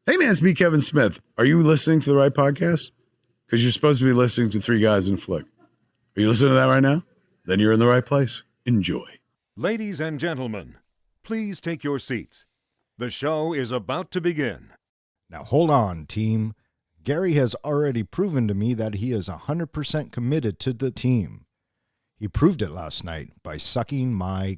Hey man, it's me, Kevin Smith. Are you listening to the right podcast? Because you're supposed to be listening to Three Guys in a Flick. Are you listening to that right now? Then you're in the right place. Enjoy. Ladies and gentlemen, please take your seats. The show is about to begin. Now hold on, team. Gary has already proven to me that he is 100% committed to the team. He proved it last night by sucking my...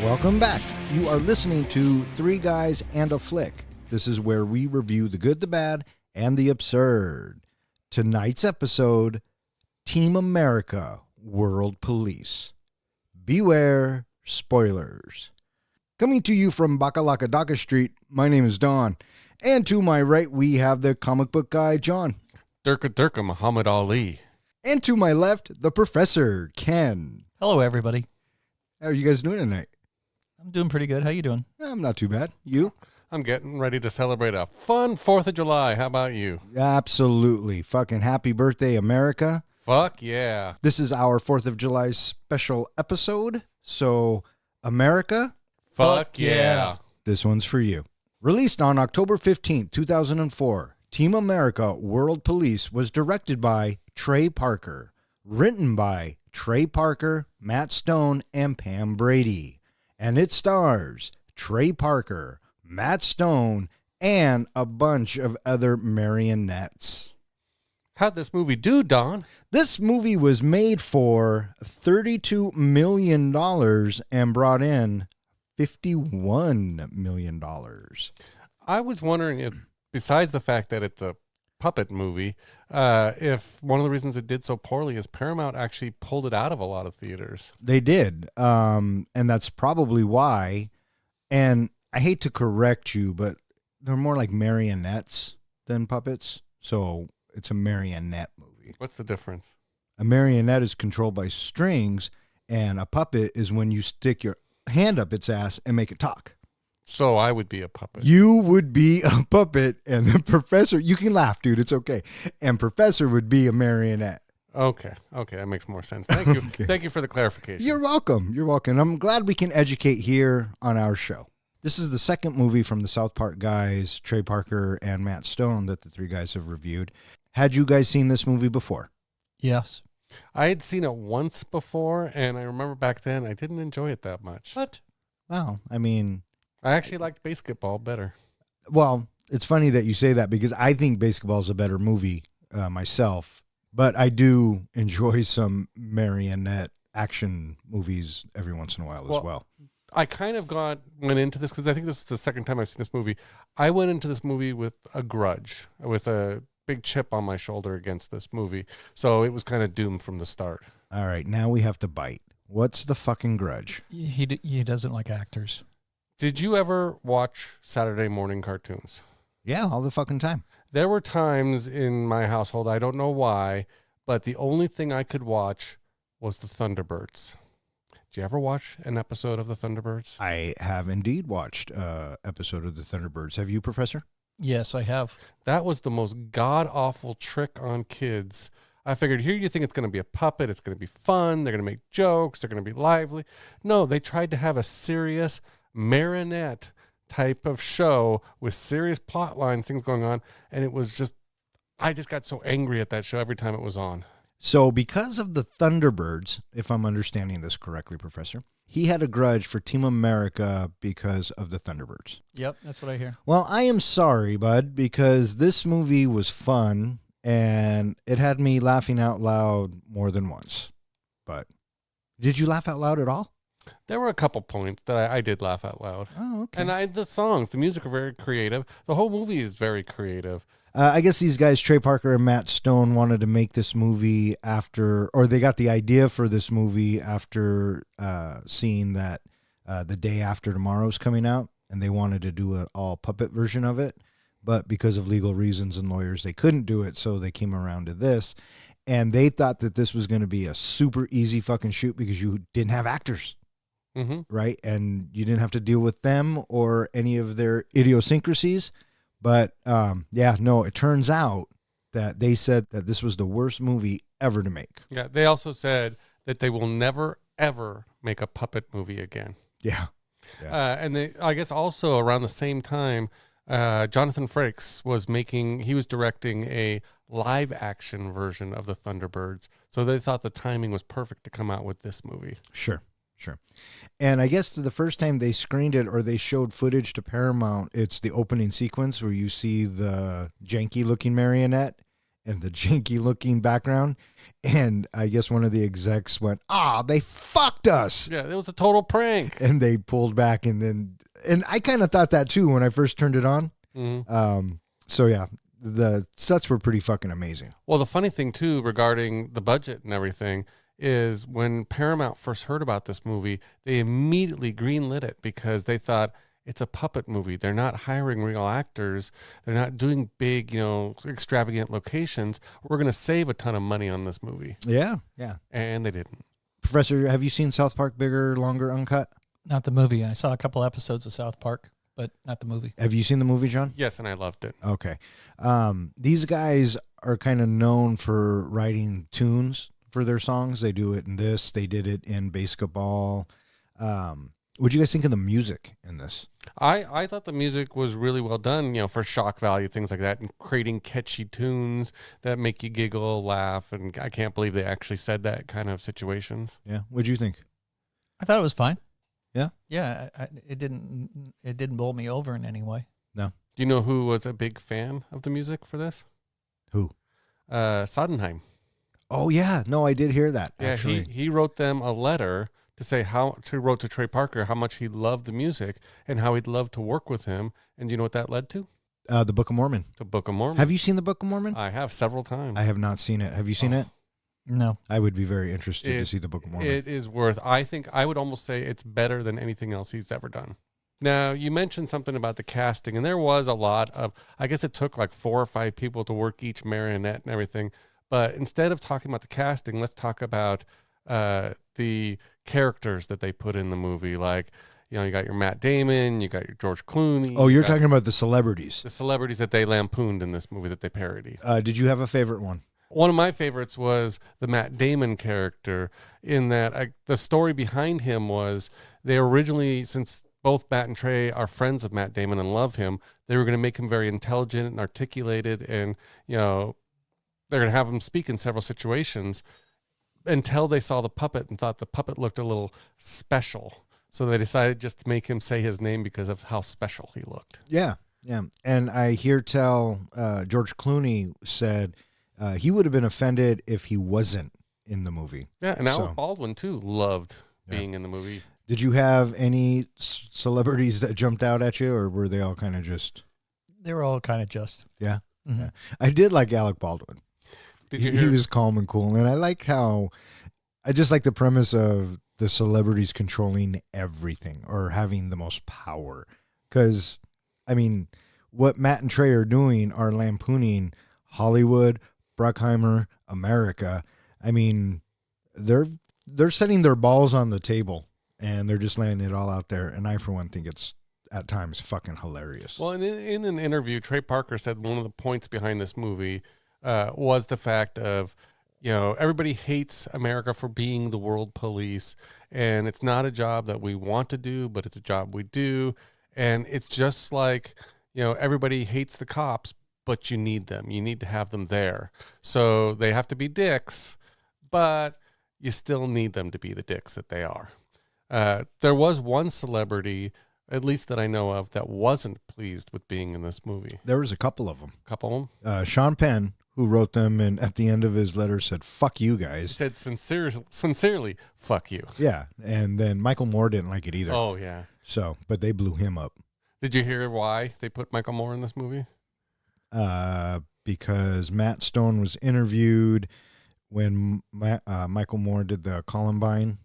Welcome back. You are listening to Three Guys and a Flick. This is where we review the good, the bad, and the absurd. Tonight's episode, Team America, World Police. Beware spoilers. Coming to you from Bakalakadaka Street, my name is Don. And to my right, we have the comic book guy, John. Durka Muhammad Ali. And to my left, the professor, Ken. Hello, everybody. How are you guys doing tonight? I'm doing pretty good. How you doing? I'm not too bad. You? I'm getting ready to celebrate a fun 4th of July. How about you? Absolutely. Fucking happy birthday, America. Fuck yeah. This is our 4th of July special episode. So, America, Fuck yeah. this one's for you. Released on October 15th, 2004, Team America World Police was directed by Trey Parker. Written by Trey Parker, Matt Stone, and Pam Brady. And it stars Trey Parker, Matt Stone, and a bunch of other marionettes. How'd this movie do, Don? This movie was made for $32 million and brought in $51 million. I was wondering if, besides the fact that it's a puppet movie, if one of the reasons it did so poorly is Paramount actually pulled it out of a lot of theaters. They did, and that's probably why. And I hate to correct you, but they're more like marionettes than puppets, so it's a marionette movie. What's the difference? A marionette is controlled by strings, and a puppet is when you stick your hand up its ass and make it talk. So I would be a puppet. You would be a puppet, and the professor, you can laugh, dude, it's okay. And professor would be a marionette. Okay, that makes more sense. Thank you. Okay. Thank you for the clarification. You're welcome. I'm glad we can educate here on our show. This is the second movie from the South Park guys, Trey Parker and Matt Stone, that the three guys have reviewed. Had you guys seen this movie before? Yes. I had seen it once before, and I remember back then I didn't enjoy it that much. What? Wow. I mean... I actually liked Basketball better. Well, it's funny that you say that because I think Basketball is a better movie myself, but I do enjoy some marionette action movies every once in a while as well. I kind of went into this because I think this is the second time I've seen this movie. I went into this movie with a grudge, with a big chip on my shoulder against this movie. So it was kind of doomed from the start. All right, now we have to bite. What's the fucking grudge? He doesn't like actors. Did you ever watch Saturday morning cartoons? Yeah, all the fucking time. There were times in my household, I don't know why, but the only thing I could watch was the Thunderbirds. Did you ever watch an episode of the Thunderbirds? I have indeed watched an episode of the Thunderbirds. Have you, Professor? Yes, I have. That was the most god-awful trick on kids. I figured, here you think it's going to be a puppet, it's going to be fun, they're going to make jokes, they're going to be lively. No, they tried to have a serious marionette type of show with serious plot lines, things going on, and it was just, I just got so angry at that show every time it was on. So because of the Thunderbirds, if I'm understanding this correctly, Professor, he had a grudge for Team America because of the Thunderbirds. Yep, that's what I hear. Well, I am sorry, bud, because this movie was fun, and it had me laughing out loud more than once. But did you laugh out loud at all? There were a couple points that I did laugh out loud. Oh, okay. And the songs, the music are very creative. The whole movie is very creative. I guess these guys, Trey Parker and Matt Stone, wanted to make this movie after, or they got the idea for this movie after seeing that The Day After Tomorrow's coming out, and they wanted to do an all puppet version of it. But because of legal reasons and lawyers, they couldn't do it, so they came around to this. And they thought that this was going to be a super easy fucking shoot because you didn't have actors. Mm-hmm. Right? And you didn't have to deal with them or any of their idiosyncrasies. But yeah, no, it turns out that they said that this was the worst movie ever to make. Yeah, they also said that they will never, ever make a puppet movie again. Yeah. And I guess also around the same time, Jonathan Frakes he was directing a live action version of the Thunderbirds. So they thought the timing was perfect to come out with this movie. Sure. And I guess the first time they screened it or they showed footage to Paramount, it's the opening sequence where you see the janky looking marionette and the janky looking background. And I guess one of the execs went, they fucked us. Yeah, it was a total prank. And they pulled back and I kind of thought that too when I first turned it on. Mm-hmm. So yeah, the sets were pretty fucking amazing. Well, the funny thing too regarding the budget and everything is when Paramount first heard about this movie, they immediately greenlit it because they thought it's a puppet movie. They're not hiring real actors. They're not doing big, extravagant locations. We're going to save a ton of money on this movie. Yeah. And they didn't. Professor, have you seen South Park Bigger, Longer, Uncut? Not the movie. I saw a couple episodes of South Park, but not the movie. Have you seen the movie, John? Yes, and I loved it. Okay. These guys are kind of known for writing tunes for their songs. They do it in this. They did it in Basketball. What do you guys think of the music in this? I thought the music was really well done, for shock value, things like that, and creating catchy tunes that make you giggle, laugh, and I can't believe they actually said that kind of situations. Yeah. What'd you think? I thought it was fine. Yeah? Yeah, it didn't bowl me over in any way. No. Do you know who was a big fan of the music for this? Who? Sodenheim. Oh, yeah. No, I did hear that, Yeah, actually. he wrote them a letter to say wrote to Trey Parker how much he loved the music and how he'd love to work with him. And do you know what that led to? The Book of Mormon. The Book of Mormon. Have you seen the Book of Mormon? I have several times. I have not seen it. Have you seen it? No. I would be very interested to see the Book of Mormon. It is worth. I think I would almost say it's better than anything else he's ever done. Now, you mentioned something about the casting, and there was a lot of, I guess it took like 4 or 5 people to work each marionette and everything. But instead of talking about the casting, let's talk about the characters that they put in the movie. Like, you got your Matt Damon, you got your George Clooney. Oh, you're talking about the celebrities. The celebrities that they lampooned in this movie that they parodied. Did you have a favorite one? One of my favorites was the Matt Damon character, in that the story behind him was they originally, since both Matt and Trey are friends of Matt Damon and love him, they were going to make him very intelligent and articulated, and they're going to have him speak in several situations until they saw the puppet and thought the puppet looked a little special. So they decided just to make him say his name because of how special he looked. Yeah. And I hear tell George Clooney said he would have been offended if he wasn't in the movie. Yeah, and Alec Baldwin, too, loved being in the movie. Did you have any celebrities that jumped out at you, or were they all kind of just... They were all kind of just. Yeah? Mm-hmm. Yeah. I did like Alec Baldwin. He was calm and cool, and I just like the premise of the celebrities controlling everything or having the most power. Because, what Matt and Trey are doing are lampooning Hollywood, Bruckheimer, America. They're setting their balls on the table, and they're just laying it all out there. And I, for one, think it's at times fucking hilarious. Well, in an interview, Trey Parker said one of the points behind this movie was the fact of, everybody hates America for being the world police, and it's not a job that we want to do, but it's a job we do. And it's just like, everybody hates the cops, but you need them. You need to have them there. So they have to be dicks, but you still need them to be the dicks that they are. There was one celebrity, at least that I know of, that wasn't pleased with being in this movie. There was a couple of them. Couple of them? Sean Penn, who wrote them, and at the end of his letter said, "Fuck you guys." He said sincerely, fuck you. Yeah, and then Michael Moore didn't like it either. Oh, yeah. So, but they blew him up. Did you hear why they put Michael Moore in this movie? Because Matt Stone was interviewed when Michael Moore did the Columbine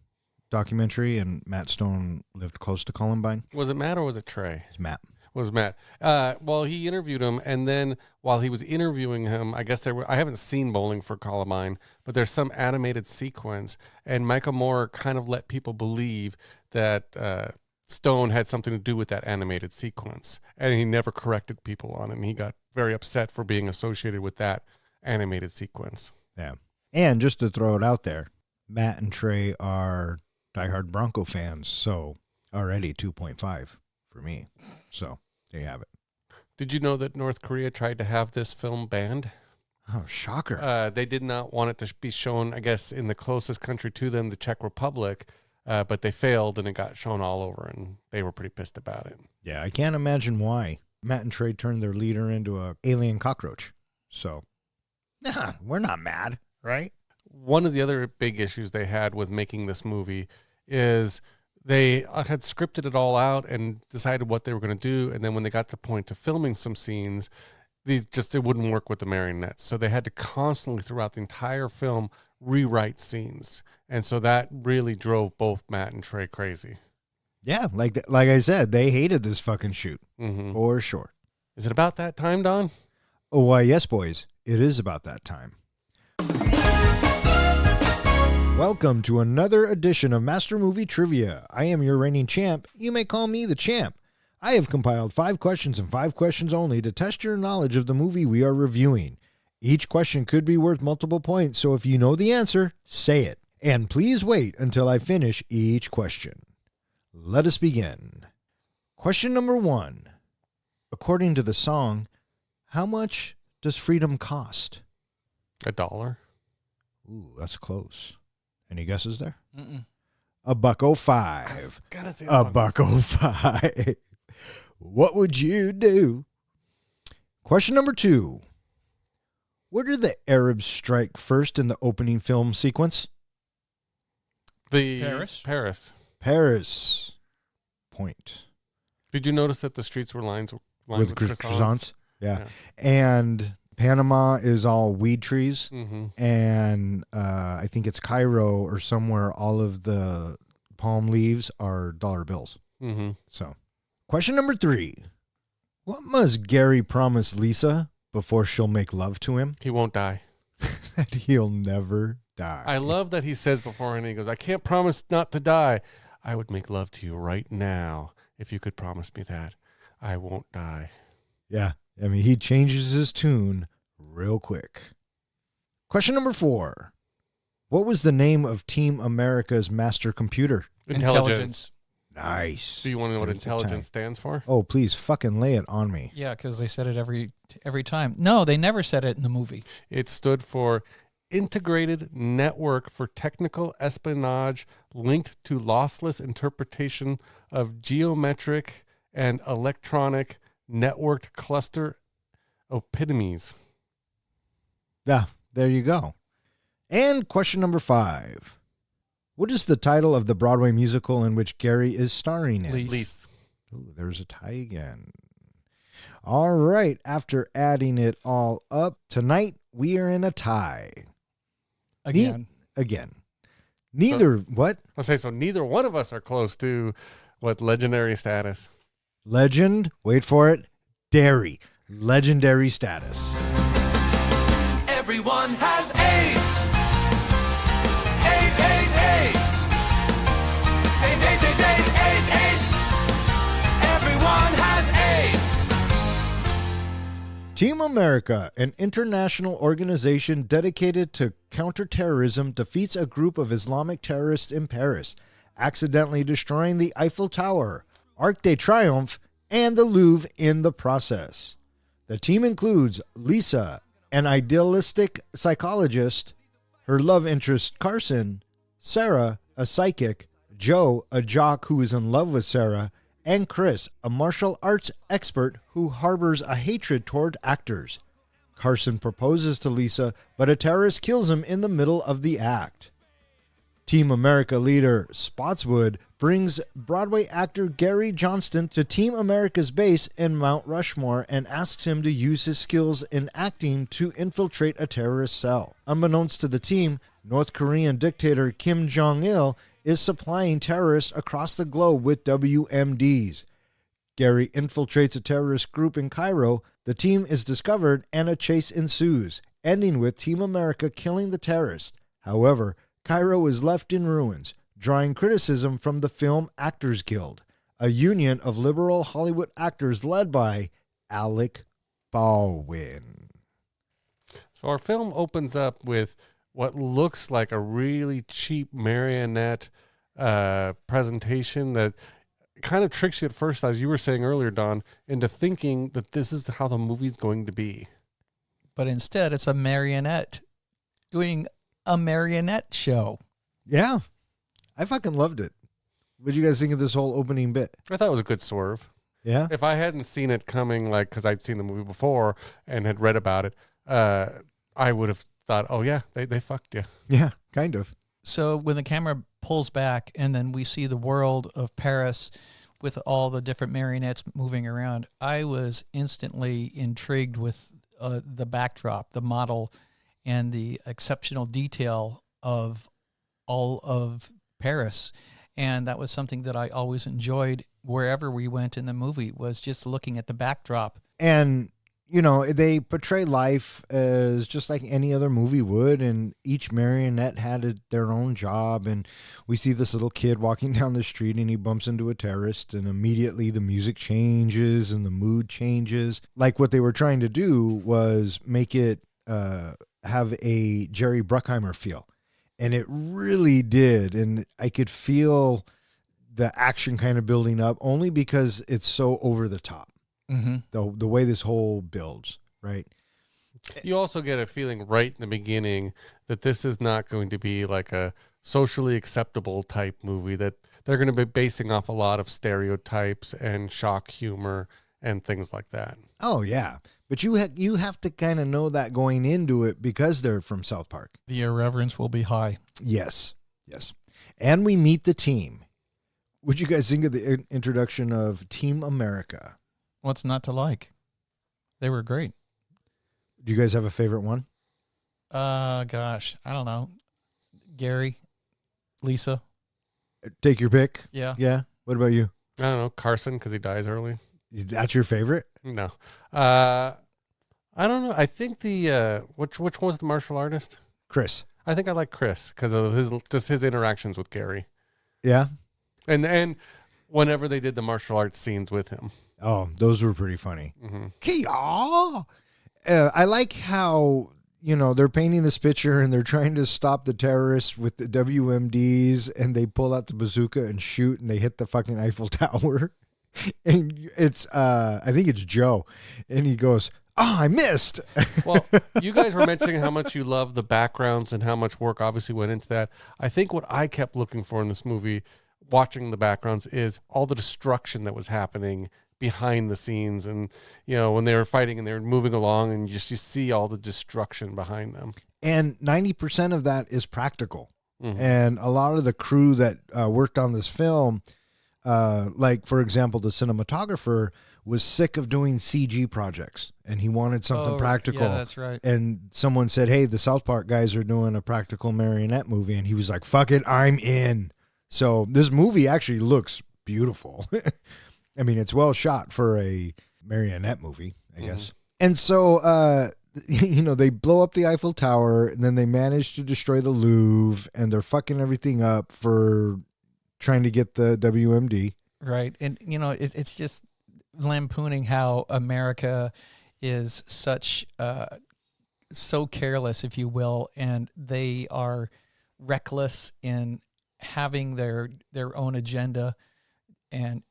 documentary, and Matt Stone lived close to Columbine. Was it Matt or was it Trey? It's Matt. Was Matt. Well, he interviewed him, and then while he was interviewing him, I guess I haven't seen Bowling for Columbine, but there's some animated sequence, and Michael Moore kind of let people believe that Stone had something to do with that animated sequence, and he never corrected people on it, and he got very upset for being associated with that animated sequence. Yeah. And just to throw it out there, Matt and Trey are diehard Bronco fans, so already 2.5 for me. So there you have it. Did you know that North Korea tried to have this film banned? Oh, shocker. They did not want it to be shown, I guess, in the closest country to them, the Czech Republic, but they failed and it got shown all over, and they were pretty pissed about it. Yeah, I can't imagine why Matt and Trey turned their leader into a alien cockroach. So, nah, we're not mad, right? One of the other big issues they had with making this movie is they had scripted it all out and decided what they were going to do, and then when they got to the point to filming some scenes, it wouldn't work with the marionettes. So they had to constantly, throughout the entire film, rewrite scenes. And so that really drove both Matt and Trey crazy. Yeah, like I said, they hated this fucking shoot, for sure. Is it about that time, Don? Oh, why, yes, boys, it is about that time. Welcome to another edition of Master Movie Trivia. I am your reigning champ. You may call me the champ. I have compiled 5 questions and 5 questions only to test your knowledge of the movie we are reviewing. Each question could be worth multiple points, so if you know the answer, say it. And please wait until I finish each question. Let us begin. Question number 1. According to the song, how much does freedom cost? $1. Ooh, that's close. Any guesses there? Mm-mm. $1.05. Gotta say $1.05. What would you do? Question number 2. Where did the Arabs strike first in the opening film sequence? Paris. Paris. Point. Did you notice that the streets were lined With with croissants? Yeah. And Panama is all weed trees. Mm-hmm. And I think it's Cairo or somewhere, all of the palm leaves are dollar bills. Mm-hmm. So, question number 3. What must Gary promise Lisa before she'll make love to him? He won't die. That he'll never die. I love that he says beforehand, he goes, I can't promise not to die. I would make love to you right now if you could promise me that. I won't die. Yeah. I mean, he changes his tune real quick. Question number 4. What was the name of Team America's master computer? Intelligence. Nice. Do you want to know what There's the intelligence time. stands for? Oh, please fucking lay it on me. Yeah, because they said it every time. No, they never said it in the movie. It stood for Integrated Network for Technical Espionage Linked to Lossless Interpretation of Geometric and Electronic Networked Cluster Epitomes. Yeah, there you go. And question number 5. What is the title of the Broadway musical in which Gary is starring in? Lease. Ooh, there's a tie again. All right. After adding it all up, tonight we are in a tie. Again. Again. Neither, what? I'll say so. Neither one of us are close to what legendary status. Legend, wait for it, dairy. Legendary status. Everyone has AIDS. AIDS, AIDS, AIDS. AIDS, AIDS, AIDS, AIDS, AIDS, AIDS. Everyone has AIDS. Team America, an international organization dedicated to counterterrorism, defeats a group of Islamic terrorists in Paris, accidentally destroying the Eiffel Tower, Arc de Triomphe, and the Louvre in the process. The team includes Lisa, an idealistic psychologist, her love interest Carson, Sarah, a psychic, Joe, a jock who is in love with Sarah, and Chris, a martial arts expert who harbors a hatred toward actors. Carson proposes to Lisa, but a terrorist kills him in the middle of the act. Team America leader Spotswood brings Broadway actor Gary Johnston to Team America's base in Mount Rushmore and asks him to use his skills in acting to infiltrate a terrorist cell. Unbeknownst to the team, North Korean dictator Kim Jong-il is supplying terrorists across the globe with WMDs. Gary infiltrates a terrorist group in Cairo, the team is discovered, and a chase ensues, ending with Team America killing the terrorist. However, Cairo is left in ruins, drawing criticism from the Film Actors Guild. a union of liberal Hollywood actors led by Alec Baldwin. So our film opens up with what looks like a really cheap marionette presentation that kind of tricks you at first, as you were saying earlier, Don, into thinking that this is how the movie's going to be. But instead, it's a marionette doing a marionette show. Yeah, I fucking loved it. What did you guys think of this whole opening bit? I thought it was a good swerve. Yeah? If I hadn't seen it coming, like, because I'd seen the movie before and had read about it, I would have thought, oh, yeah, they fucked you. Yeah, kind of. So when the camera pulls back and then we see the world of Paris with all the different marionettes moving around, I was instantly intrigued with the backdrop, the model, and the exceptional detail of all of Paris. And that was something that I always enjoyed wherever we went in the movie, was just looking at the backdrop. And, you know, they portray life as just like any other movie would, and each marionette had their own job. And we see this little kid walking down the street and he bumps into a terrorist, and immediately the music changes and the mood changes. Like, what they were trying to do was make it have a Jerry Bruckheimer feel. And it really did. And I could feel the action kind of building up only because it's so over the top. Mm-hmm. The way this whole builds, right? You also get a feeling right in the beginning that this is not going to be like a socially acceptable type movie, that they're going to be basing off a lot of stereotypes and shock humor and things like that. Oh, yeah. But you have to kind of know that going into it because they're from South Park. The irreverence will be high. Yes. Yes. And we meet the team. What'd you guys think of the introduction of Team America? What's not to like? They were great. Do you guys have a favorite one? Gosh, I don't know. Gary, Lisa. Take your pick. Yeah. Yeah. What about you? I don't know, Carson, because he dies early. That's your favorite? No. I don't know. I think the which one was the martial artist? Chris. I think I like Chris because of his interactions with Gary. Yeah. And whenever they did the martial arts scenes with him. Oh, those were pretty funny. Mm-hmm. Kia! I like how, you know, they're painting this picture and they're trying to stop the terrorists with the WMDs, and they pull out the bazooka and shoot, and they hit the fucking Eiffel Tower. And it's, I think it's Joe, and he goes, "Oh, I missed." Well, you guys were mentioning how much you love the backgrounds and how much work obviously went into that. I think what I kept looking for in this movie, watching the backgrounds, is all the destruction that was happening behind the scenes. And, you know, when they were fighting and they were moving along, and you see all the destruction behind them. And 90% of that is practical. Mm-hmm. And a lot of the crew that worked on this film, like, for example, the cinematographer was sick of doing CG projects, and he wanted something practical. Yeah, that's right. And someone said, "Hey, the South Park guys are doing a practical marionette movie," and he was like, "Fuck it, I'm in." So this movie actually looks beautiful. I mean, it's well shot for a marionette movie, I guess. And so, you know, they blow up the Eiffel Tower, and then they manage to destroy the Louvre, and they're fucking everything up for trying to get the WMD. Right. And, you know, it's just lampooning how America is such, so careless, if you will, and they are reckless in having their own agenda. And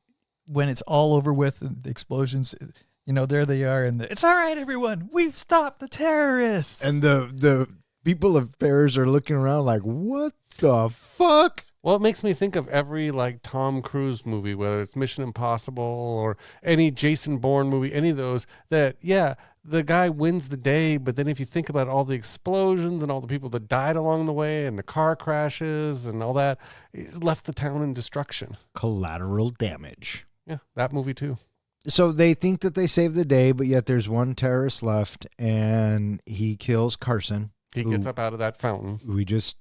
when it's all over with, the explosions, you know, there they are, and it's all right, everyone, we've stopped the terrorists. And the people of Paris are looking around like, what the fuck? Well, it makes me think of every, like, Tom Cruise movie, whether it's Mission Impossible or any Jason Bourne movie, any of those, that, yeah, the guy wins the day, but then if you think about all the explosions and all the people that died along the way and the car crashes and all that, it left the town in destruction. Collateral damage. Yeah, that movie too. So they think that they saved the day, but yet there's one terrorist left, and he kills Carson. He gets up out of that fountain. Who we just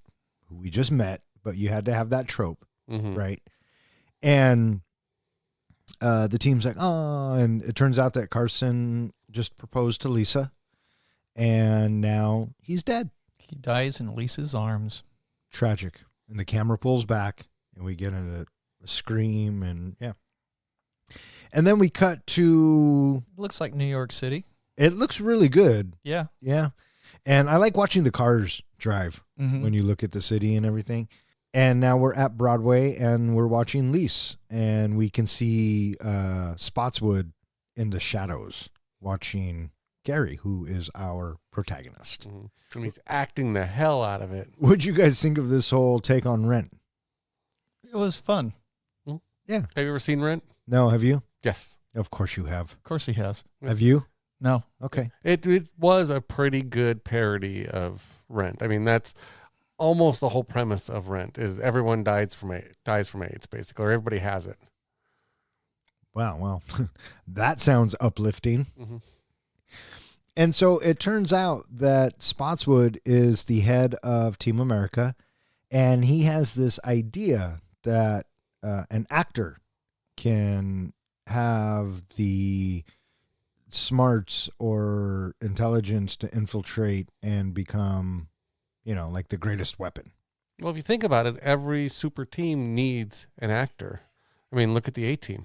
met, but you had to have that trope, Mm-hmm. right? And the team's like, oh, and it turns out that Carson just proposed to Lisa, and now he's dead. He dies in Lisa's arms. Tragic. And the camera pulls back, and we get a scream, and yeah. And then we cut to, Looks like New York City. it looks really good. Yeah. Yeah. And I like watching the cars drive Mhm. when you look at the city and everything. And now we're at Broadway and we're watching Lise, and we can see Spotswood in the shadows watching Gary, who is our protagonist. Mhm. And he's acting the hell out of it. What'd you guys think of this whole take on Rent? It was fun. Yeah. Have you ever seen Rent? No, have you? Yes. Of course you have. Of course he has. Have you? No. Okay. It was a pretty good parody of Rent. I mean, that's almost the whole premise of Rent is everyone dies from AIDS, basically, or everybody has it. Wow. Well, that sounds uplifting. Mm-hmm. And so it turns out that Spotswood is the head of Team America, and he has this idea that an actor can have the smarts or intelligence to infiltrate and become, like the greatest weapon. Well, if you think about it, every super team needs an actor. I mean, look at the A-Team.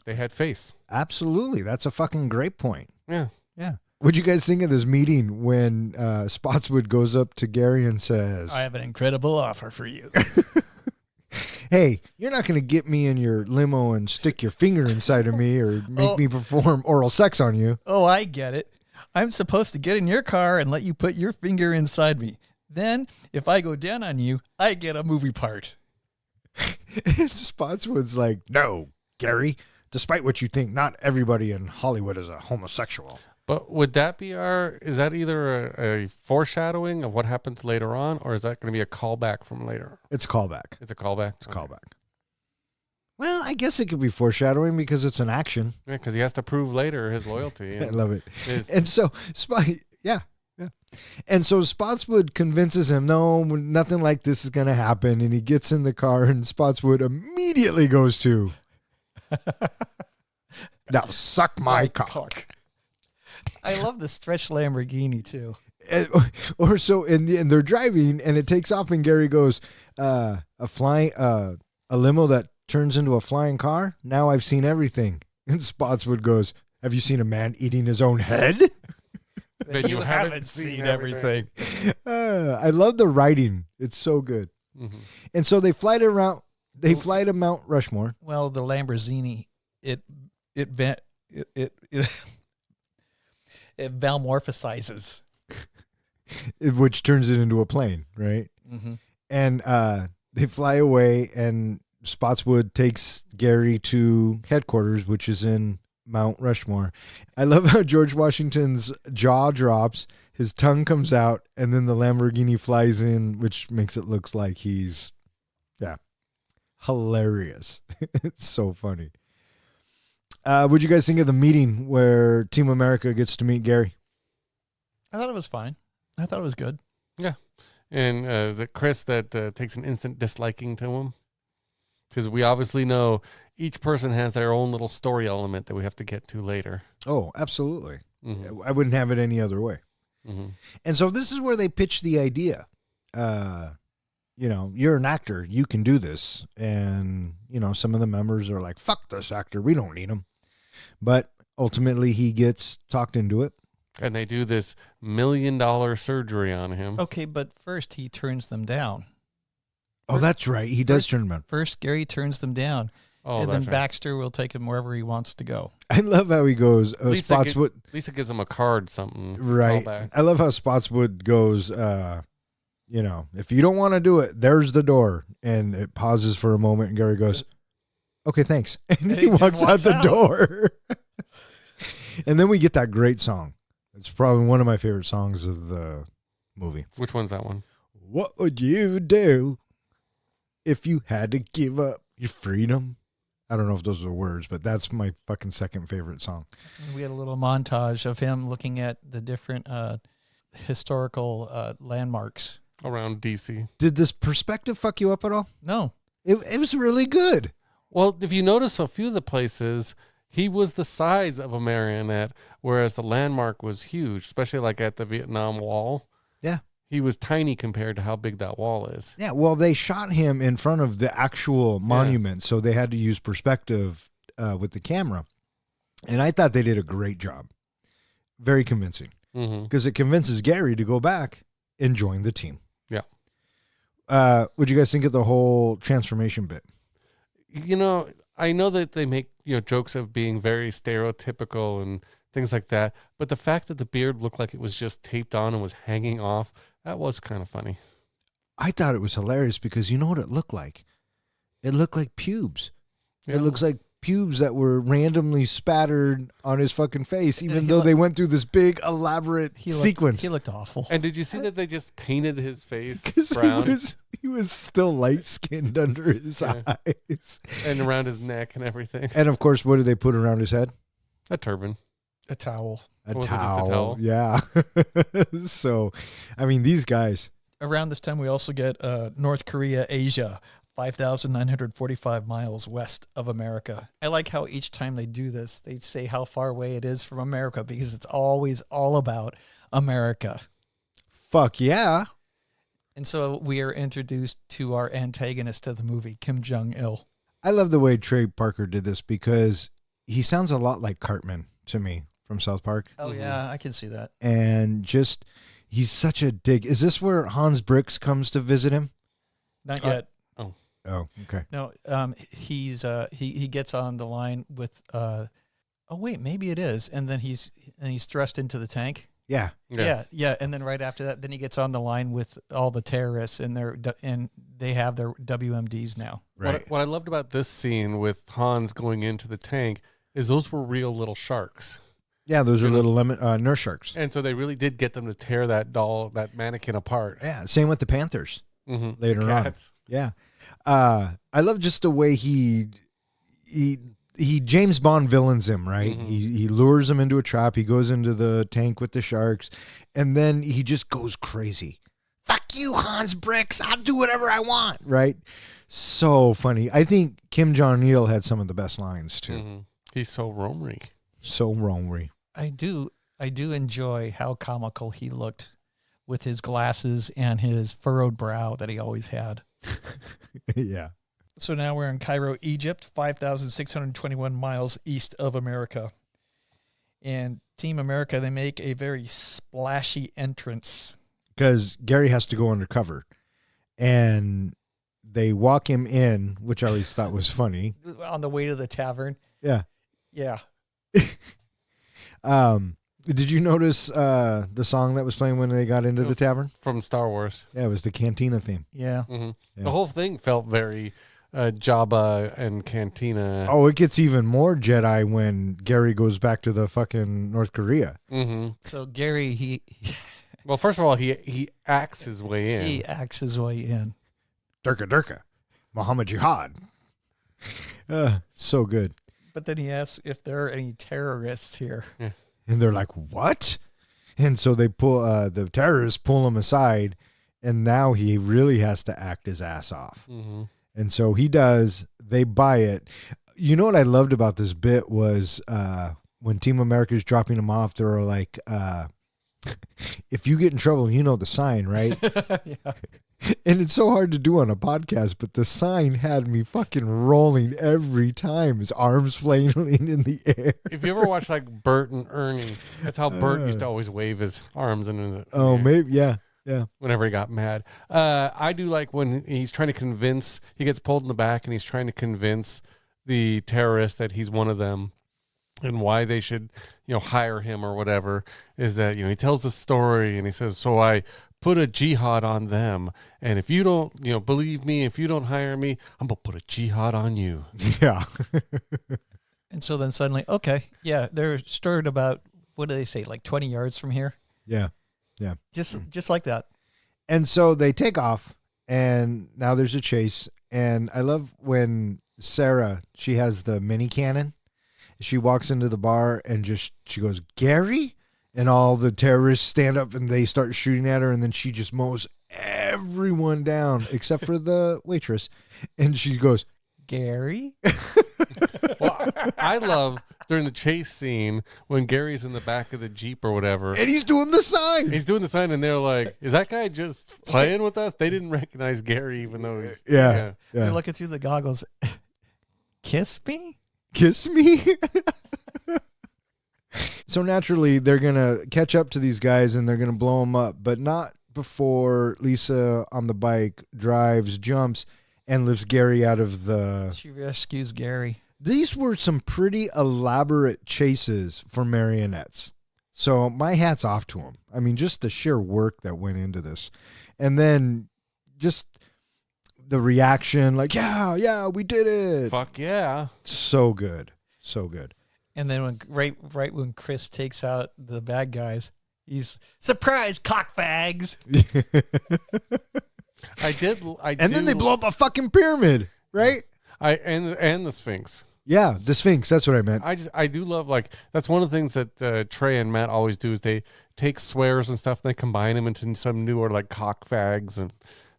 They had Face. Absolutely. That's a fucking great point. Yeah. Yeah. What'd you guys think of this meeting when Spotswood goes up to Gary and says, I have an incredible offer for you. hey, you're not going to get me in your limo and stick your finger inside of me or make me perform oral sex on you. Oh, I get it. I'm supposed to get in your car and let you put your finger inside me. Then, if I go down on you, I get a movie part. Spotswood's like, no, Gary, despite what you think, not everybody in Hollywood is a homosexual. But would that be is that either a foreshadowing of what happens later on, or is that going to be a callback from later? It's a callback. It's a callback? It's a callback. Well, I guess it could be foreshadowing because it's an action. Yeah, because he has to prove later his loyalty. I love it. His- And so, yeah. And so Spotswood convinces him, no, nothing like this is going to happen. And he gets in the car, and Spotswood immediately goes to, now suck my cock. I love the stretch Lamborghini, too. Or so, and they're driving, and it takes off, and Gary goes, a limo that turns into a flying car? Now I've seen everything. And Spotswood goes, have you seen a man eating his own head? Then you haven't seen everything. I love the writing. It's so good. Mm-hmm. And so they fly to Mount Rushmore. Well, the Lamborghini, it valmorphosizes. Which turns it into a plane, right? Mm-hmm. And they fly away, and Spotswood takes Gary to headquarters, which is in Mount Rushmore. I love how George Washington's jaw drops, his tongue comes out, and then the Lamborghini flies in, which makes it look like he's, hilarious. It's so funny. What'd you guys think of the meeting where Team America gets to meet Gary? I thought it was fine. I thought it was good. Yeah. And is it Chris that takes an instant disliking to him? Because we obviously know each person has their own little story element that we have to get to later. Oh, absolutely. Mm-hmm. I wouldn't have it any other way. Mm-hmm. And so this is where they pitch the idea. You're an actor. You can do this. And, some of the members are like, fuck this actor. We don't need him. But ultimately he gets talked into it. And they do this $1 million surgery on him. Okay, but first he turns them down. Oh, that's right. He does turn them. First, Gary turns them down. Oh, and that's then right. Baxter will take him wherever he wants to go. I love how he goes, Spotswood. Lisa gives him a card, something. Right. Callback. I love how Spotswood goes, if you don't want to do it, there's the door. And it pauses for a moment, and Gary goes, okay, thanks. And he walks out the door. And then we get that great song. It's probably one of my favorite songs of the movie. Which one's that one? What would you do if you had to give up your freedom? I don't know if those are words, but that's my fucking second favorite song. We had a little montage of him looking at the different historical landmarks. Around DC. Did this perspective fuck you up at all? No. It was really good. Well, if you notice a few of the places, he was the size of a marionette, whereas the landmark was huge, especially like at the Vietnam Wall. Yeah. He was tiny compared to how big that wall is. Yeah, well, they shot him in front of the actual monument, so they had to use perspective with the camera. And I thought they did a great job. Very convincing. Because it convinces Gary to go back and join the team. Yeah. What'd you guys think of the whole transformation bit? You know, I know that they make, jokes of being very stereotypical and things like that, but the fact that the beard looked like it was just taped on and was hanging off, that was kind of funny. I thought it was hilarious because you know what it looked like? It looked like pubes. Yeah. It looks like pubes that were randomly spattered on his fucking face, even though they went through this big, elaborate sequence. He looked awful. And did you see that they just painted his face 'Cause brown he was still light-skinned under his eyes. and around his neck and everything? And, of course, what did they put around his head? A turban. A towel. A Was it towel. just a towel? Yeah. So, I mean, these guys. Around this time, we also get North Korea, Asia, 5,945 miles west of America. I like how each time they do this, they say how far away it is from America because it's always all about America. Fuck yeah. And so we are introduced to our antagonist of the movie, Kim Jong-il. I love the way Trey Parker did this because he sounds a lot like Cartman to me from South Park. Oh, yeah, I can see that. And just, he's such a dig. Is this where Hans Bricks comes to visit him? Not yet. Oh, okay. No, he gets on the line with oh wait, maybe it is, and then he's thrust into the tank. Yeah. Yeah, and then right after that, then he gets on the line with all the terrorists, and they have their WMDs now. Right. What I loved about this scene with Hans going into the tank is those were real little sharks. Yeah, those are little nurse sharks. And so they really did get them to tear that mannequin apart. Yeah, same with the Panthers later Cats. on. Yeah. I love just the way he James Bond villains him, right? He lures him into a trap. He goes into the tank with the sharks, and then he just goes crazy. Fuck you, Hans Bricks. I'll do whatever I want, right? So funny. I think Kim Jong-il had some of the best lines, too. He's so roamery. So roamery. I do enjoy how comical he looked with his glasses and his furrowed brow that he always had. Yeah. So now we're in Cairo, Egypt, 5,621 miles east of America. And Team America, they make a very splashy entrance. Because Gary has to go undercover. And they walk him in, which I always thought was funny. On the way to the tavern. Yeah. Yeah. Did you notice the song that was playing when they got into the tavern? From Star Wars. Yeah, it was the Cantina theme. Yeah. Yeah. The whole thing felt very Jabba and Cantina. Oh, it gets even more Jedi when Gary goes back to the fucking North Korea. So Gary, he Well, first of all, he acts his way in. he acts his way in. Durka Durka. Muhammad Jihad. So good. But then he asks if there are any terrorists here. And they're like, what? And so they pull, the terrorists pull him aside, and now he really has to act his ass off. And so he does. They buy it. You know what I loved about this bit was when Team America's dropping him off, they're like, if you get in trouble, you know the sign, right? Yeah. And it's so hard to do on a podcast, but the sign had me fucking rolling every time. His arms flailing in the air. If you ever watch like Bert and Ernie, that's how Bert used to always wave his arms in Oh, maybe, yeah. Yeah. whenever he got mad. I do like when he's trying to convince, he gets pulled in the back and he's trying to convince the terrorists that he's one of them and why they should, hire him or whatever, is that, he tells the story and he says, so I put a jihad on them. And if you don't, believe me, if you don't hire me, I'm going to put a jihad on you. Yeah. And so then suddenly, okay, yeah, they're stirred about, what do they say, like 20 yards from here? Yeah. Yeah. Just like that. And so they take off, and now there's a chase. And I love when Sarah, she has the mini cannon. She walks into the bar and she goes, Gary? And all the terrorists stand up and they start shooting at her. And then she just mows everyone down except for the waitress. And she goes, Gary? Well, I love during the chase scene when Gary's in the back of the Jeep or whatever. and he's doing the sign. He's doing the sign, and they're like, "Is that guy just playing with us?" They didn't recognize Gary, even though he's Yeah. You're looking through the goggles. Kiss me? Kiss me? So naturally, they're going to catch up to these guys and they're going to blow them up, but not before Lisa on the bike drives, jumps, and lifts Gary out of the... She rescues Gary. These were some pretty elaborate chases for marionettes. So my hat's off to them. I mean, just the sheer work that went into this. And then just the reaction, like, yeah, we did it. Fuck yeah. So good. So good. And then when right when Chris takes out the bad guys, he's surprise cockfags. And then they blow up a fucking pyramid, right? And the Sphinx. Yeah, the Sphinx. That's what I meant. I do love, like, that's one of the things that Trey and Matt always do is they take swears and stuff and they combine them into some newer, like, cockfags and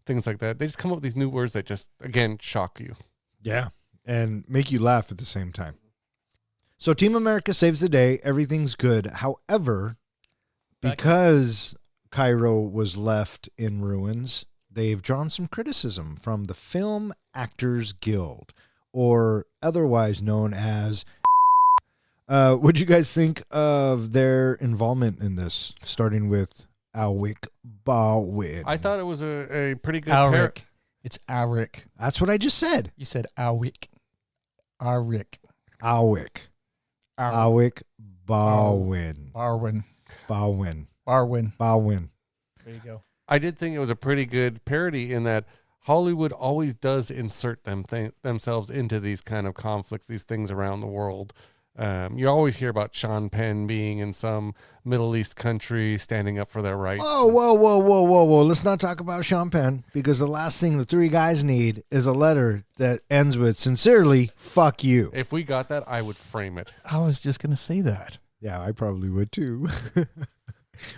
things like that. They just come up with these new words that just, again, shock you. Yeah, and make you laugh at the same time. So Team America saves the day. Everything's good. However, because Cairo was left in ruins, they've drawn some criticism from the Film Actors Guild, or otherwise known as... what'd you guys think of their involvement in this, starting with Alwick Baldwin? I thought it was a pretty good Alric. It's Alric. That's what I just said. You said Alwick. Alric. Alwick. Alwick Baldwin. Barwin. Baldwin. Barwin. Baldwin. There you go. I did think it was a pretty good parody in that Hollywood always does insert themselves into these kind of conflicts, these things around the world. You always hear about Sean Penn being in some Middle East country standing up for their rights. Oh, whoa. Let's not talk about Sean Penn, because the last thing the three guys need is a letter that ends with, sincerely, fuck you. If we got that, I would frame it. I was just going to say that. Yeah, I probably would too.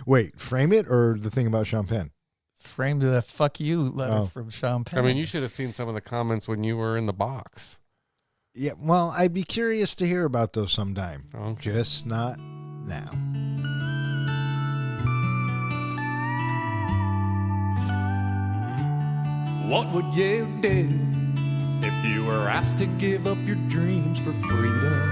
Wait, frame it or the thing about Sean Penn? Frame the fuck you letter from Sean Penn. I mean, you should have seen some of the comments when you were in the box. Yeah, well, I'd be curious to hear about those sometime. Okay. Just not now. What would you do if you were asked to give up your dreams for freedom?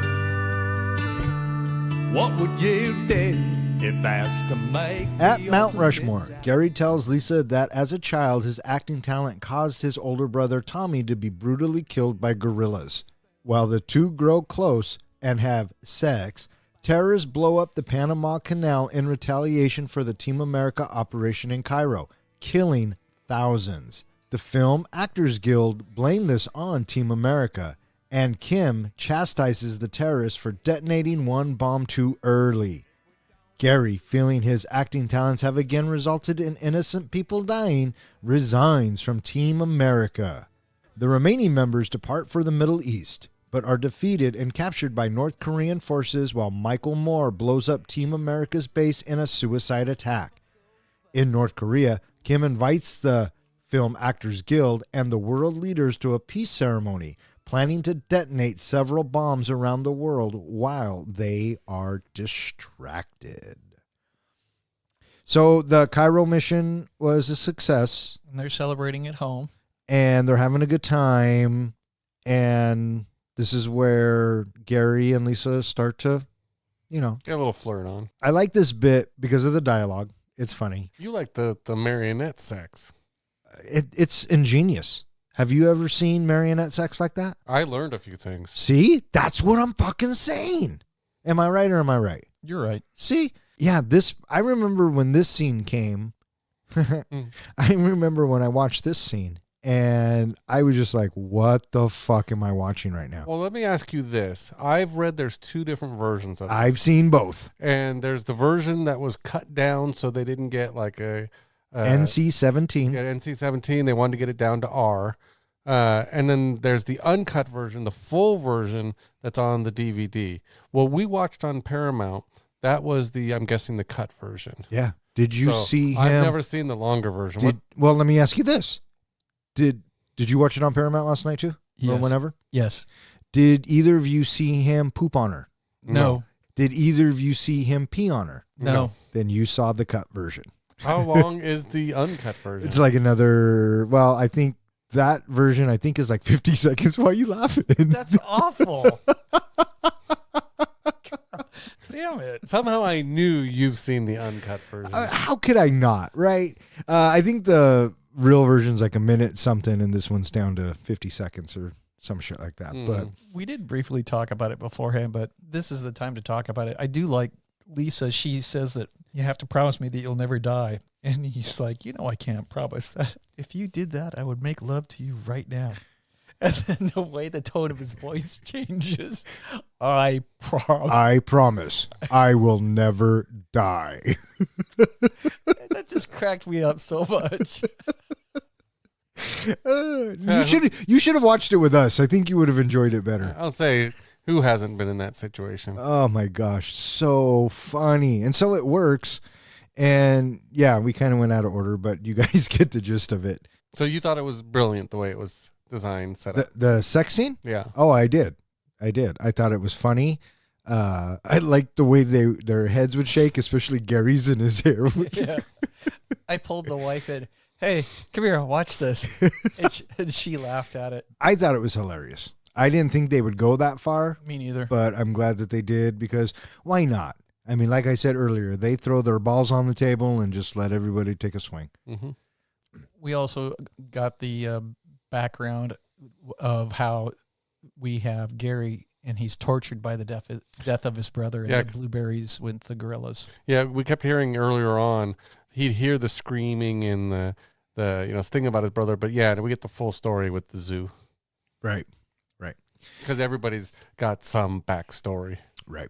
What would you do if asked to make At the Mount ultimate Rushmore, sacrifice? Gary tells Lisa that as a child, his acting talent caused his older brother Tommy to be brutally killed by gorillas. While the two grow close and have sex, terrorists blow up the Panama Canal in retaliation for the Team America operation in Cairo, killing thousands. The Film Actors Guild blame this on Team America, and Kim chastises the terrorists for detonating one bomb too early. Gary, feeling his acting talents have again resulted in innocent people dying, resigns from Team America. The remaining members depart for the Middle East, but are defeated and captured by North Korean forces while Michael Moore blows up Team America's base in a suicide attack. In North Korea, Kim invites the Film Actors Guild and the world leaders to a peace ceremony, planning to detonate several bombs around the world while they are distracted. So the Cairo mission was a success, And they're celebrating at home. and they're having a good time, and this is where Gary and Lisa start to, Get a little flirt on. I like this bit because of the dialogue. It's funny. You like the marionette sex. It's ingenious. Have you ever seen marionette sex like that? I learned a few things. See? That's what I'm fucking saying. Am I right or am I right? You're right. See? Yeah, I remember when this scene came. I remember when I watched this scene, and I was just like, what the fuck am I watching right now? Well, let me ask you this. I've read there's two different versions of it. I've seen both. And there's the version that was cut down so they didn't get like a... NC-17. Yeah, NC-17. They wanted to get it down to R. And then there's the uncut version, the full version that's on the DVD. Well, we watched on Paramount. That was I'm guessing, the cut version. Yeah. Did you So, see him? I've never seen the longer version. Well, let me ask you this. Did you watch it on Paramount last night too? Or Yes. whenever? Yes. Did either of you see him poop on her? No. Did either of you see him pee on her? No. Then you saw the cut version. How long is the uncut version? It's like another, well, I think that version, I think, is like 50 seconds. Why are you laughing? That's awful. Damn it. Somehow I knew you've seen the uncut version. How could I not, right? I think the real version's like a minute something, and this one's down to 50 seconds or some shit like that. But We did briefly talk about it beforehand, but this is the time to talk about it. I do like Lisa. She says that you have to promise me that you'll never die. And he's like, I can't promise that. If you did that, I would make love to you right now. And then the way the tone of his voice changes, I promise I will never die. That just cracked me up so much. You should have watched it with us. I think you would have enjoyed it better. I'll say, who hasn't been in that situation? Oh my gosh, so funny. And so it works. And yeah, we kind of went out of order, but you guys get the gist of it. So you thought it was brilliant the way it was designed, set up? The sex scene? Yeah. Oh, I did. I thought it was funny. I liked the way their heads would shake, especially Gary's and his hair. Yeah. I pulled the wife in. Hey, come here, watch this. And she laughed at it. I thought it was hilarious. I didn't think they would go that far. Me neither. But I'm glad that they did, because why not? I mean, like I said earlier, they throw their balls on the table and just let everybody take a swing. Mm-hmm. We also got the background of how we have Gary, and he's tortured by the death of his brother and the blueberries with the gorillas. Yeah, we kept hearing earlier on, he'd hear the screaming and the thing about his brother, but yeah, we get the full story with the zoo. Right. Because everybody's got some backstory. Right.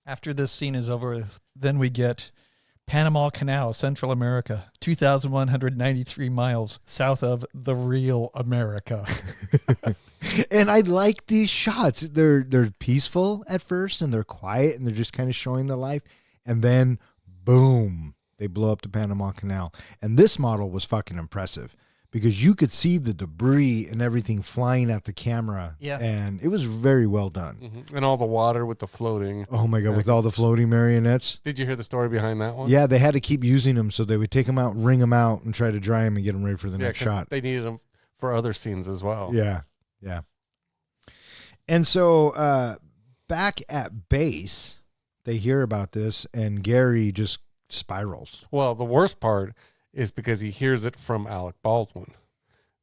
After this scene is over, then we get Panama Canal, Central America, 2,193 miles south of the real America. And I like these shots. They're peaceful at first, and they're quiet, and they're just kind of showing the life. And then, boom, they blow up the Panama Canal. And this model was fucking impressive, because you could see the debris and everything flying at the camera. Yeah. And it was very well done. Mm-hmm. And all the water with the floating. Oh, my God, with all the floating marionettes. Did you hear the story behind that one? Yeah, they had to keep using them, so they would take them out, wring them out, and try to dry them and get them ready for the next shot. They needed them for other scenes as well. Yeah. And so back at base, they hear about this, and Gary just spirals. Well, the worst part is because he hears it from Alec Baldwin,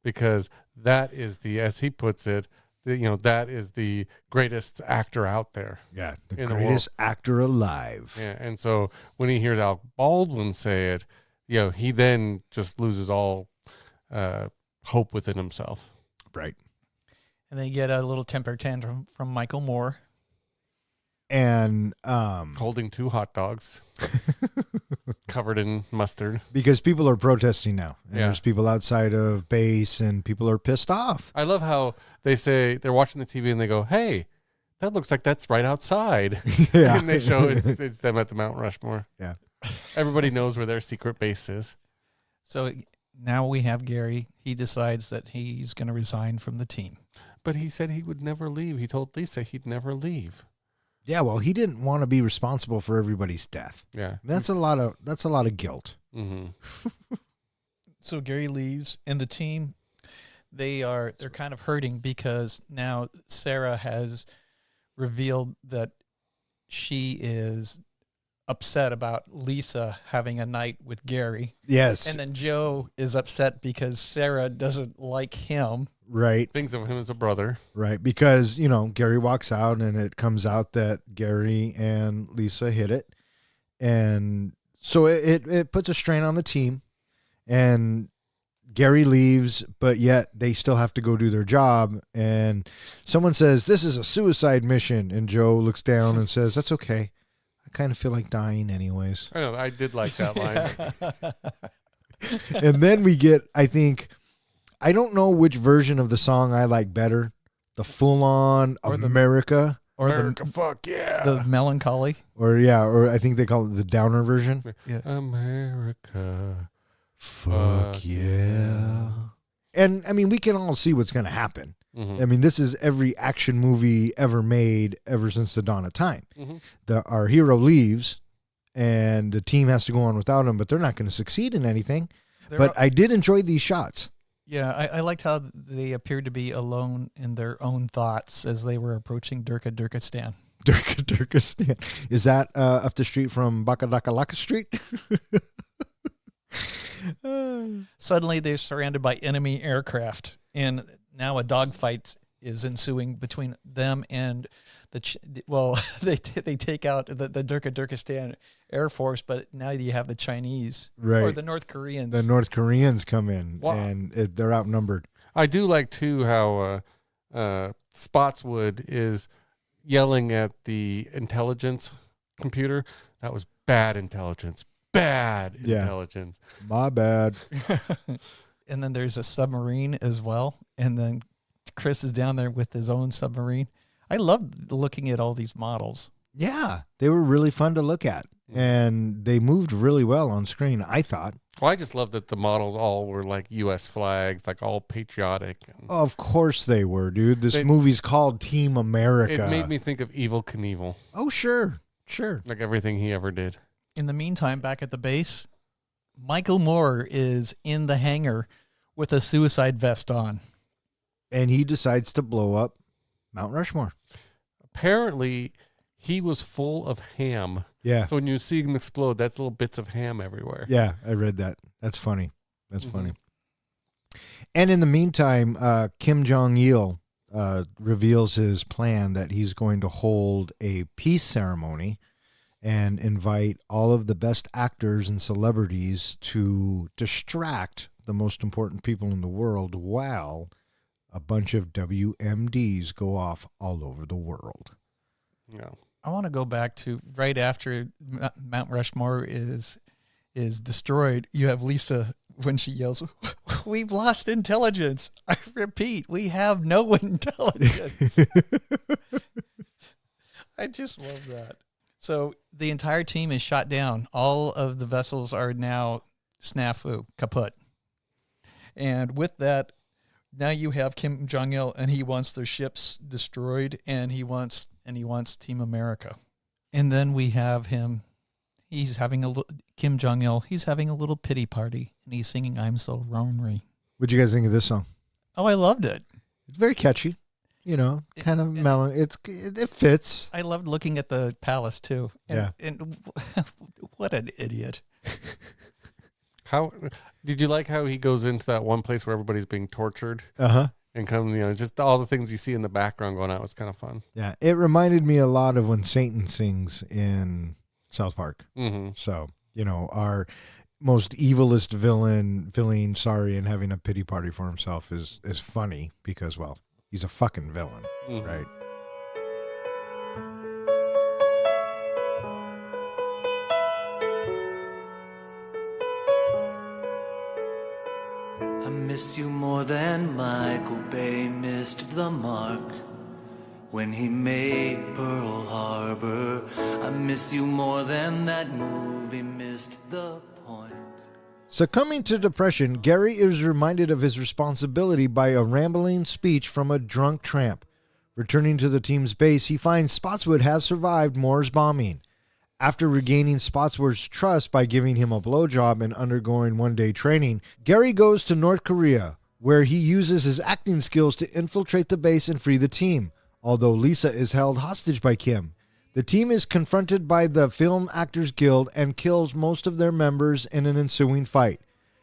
because that is as he puts it, that is the greatest actor out there. Yeah, the greatest actor alive. Yeah, and so when he hears Alec Baldwin say it, he then just loses all hope within himself. Right. And they get a little temper tantrum from Michael Moore. And holding 2 hot dogs covered in mustard. Because people are protesting now. And Yeah. there's people outside of base, and people are pissed off. I love how they say they're watching the TV and they go, "Hey, that looks like that's right outside." Yeah. And they show it's them at the Mount Rushmore. Yeah. Everybody knows where their secret base is. So now we have Gary. He decides that he's going to resign from the team. But he said he would never leave. He told Lisa he'd never leave. Yeah, well, he didn't want to be responsible for everybody's death. Yeah. That's a lot of guilt. Mm-hmm. So Gary leaves, and the team, they're kind of hurting, because now Sarah has revealed that she is upset about Lisa having a night with Gary. Yes. And then Joe is upset because Sarah doesn't like him. Right. Thinks of him as a brother. Right. Because, Gary walks out, and it comes out that Gary and Lisa hit it. And so it puts a strain on the team, and Gary leaves, but yet they still have to go do their job. And someone says, "This is a suicide mission." And Joe looks down and says, "That's okay. I kind of feel like dying anyways." I know. I did like that line. And then we get, I don't know which version of the song I like better. The full-on America. Or America, fuck yeah. the melancholy. Or I think they call it the downer version. Yeah. America. Fuck yeah. And, we can all see what's going to happen. Mm-hmm. This is every action movie ever made ever since the dawn of time. Mm-hmm. Our hero leaves, and the team has to go on without him, but they're not going to succeed in anything. But I did enjoy these shots. Yeah, I liked how they appeared to be alone in their own thoughts as they were approaching Durkistan. Durkistan. Is that up the street from Bakadakalaka Street? Suddenly, they're surrounded by enemy aircraft, and now a dogfight is ensuing between them and they take out the Durkistan Air Force, but now you have the Chinese or Right. the North Koreans. The North Koreans come in, Wow. and they're outnumbered. I do like too how Spotswood is yelling at the intelligence computer. That was bad intelligence. Bad Yeah. intelligence. My bad. And then there's a submarine as well, and then Chris is down there with his own submarine. I love looking at all these models. Yeah, they were really fun to look at, and they moved really well on screen, I thought. Well, I just love that the models all were like U.S. flags, like all patriotic. And Of course they were, dude. This They- movie's called Team America. it made me think of Evil Knievel, Oh, sure. like everything he ever did. In the meantime, back at the base, Michael Moore is in the hangar with a suicide vest on. And he decides to blow up Mount Rushmore. Apparently, he was full of ham. Yeah. So when you see him explode, that's little bits of ham everywhere. Yeah, I read that. That's funny. That's Mhm. funny. And in the meantime, Kim Jong-il reveals his plan that he's going to hold a peace ceremony and invite all of the best actors and celebrities to distract the most important people in the world while a bunch of WMDs go off all over the world. Yeah. I want to go back to right after Mount Rushmore is destroyed. You have Lisa when she yells, "We've lost intelligence." I repeat, we have no intelligence. I just love that. So the entire team is shot down. All of the vessels are now snafu, kaput. And with that, now you have Kim Jong-il, and he wants their ships destroyed, and he wants Team America. And then we have him. He's having Kim Jong-il. He's having a little pity party, and he's singing "I'm So Lonely." What'd you guys think of this song? Oh, I loved it. It's very catchy, kind of mellow. It fits. I loved looking at the palace too. And what an idiot. How did you like how he goes into that one place where everybody's being tortured Uh-huh. and come, just all the things you see in the background going out was kind of fun. Yeah, it reminded me a lot of when Satan sings in South Park. Mm-hmm. So, our most evilest villain feeling sorry and having a pity party for himself is funny because, well, he's a fucking villain, Mm-hmm. right? I miss you more than Michael Bay missed the mark when he made Pearl Harbor. I miss you more than that movie missed the point. Succumbing to depression, Gary is reminded of his responsibility by a rambling speech from a drunk tramp. Returning to the team's base, he finds Spotswood has survived Moore's bombing. After regaining Spotswood's trust by giving him a blowjob and undergoing one-day training, Gary goes to North Korea, where he uses his acting skills to infiltrate the base and free the team, although Lisa is held hostage by Kim. The team is confronted by the Film Actors Guild and kills most of their members in an ensuing fight.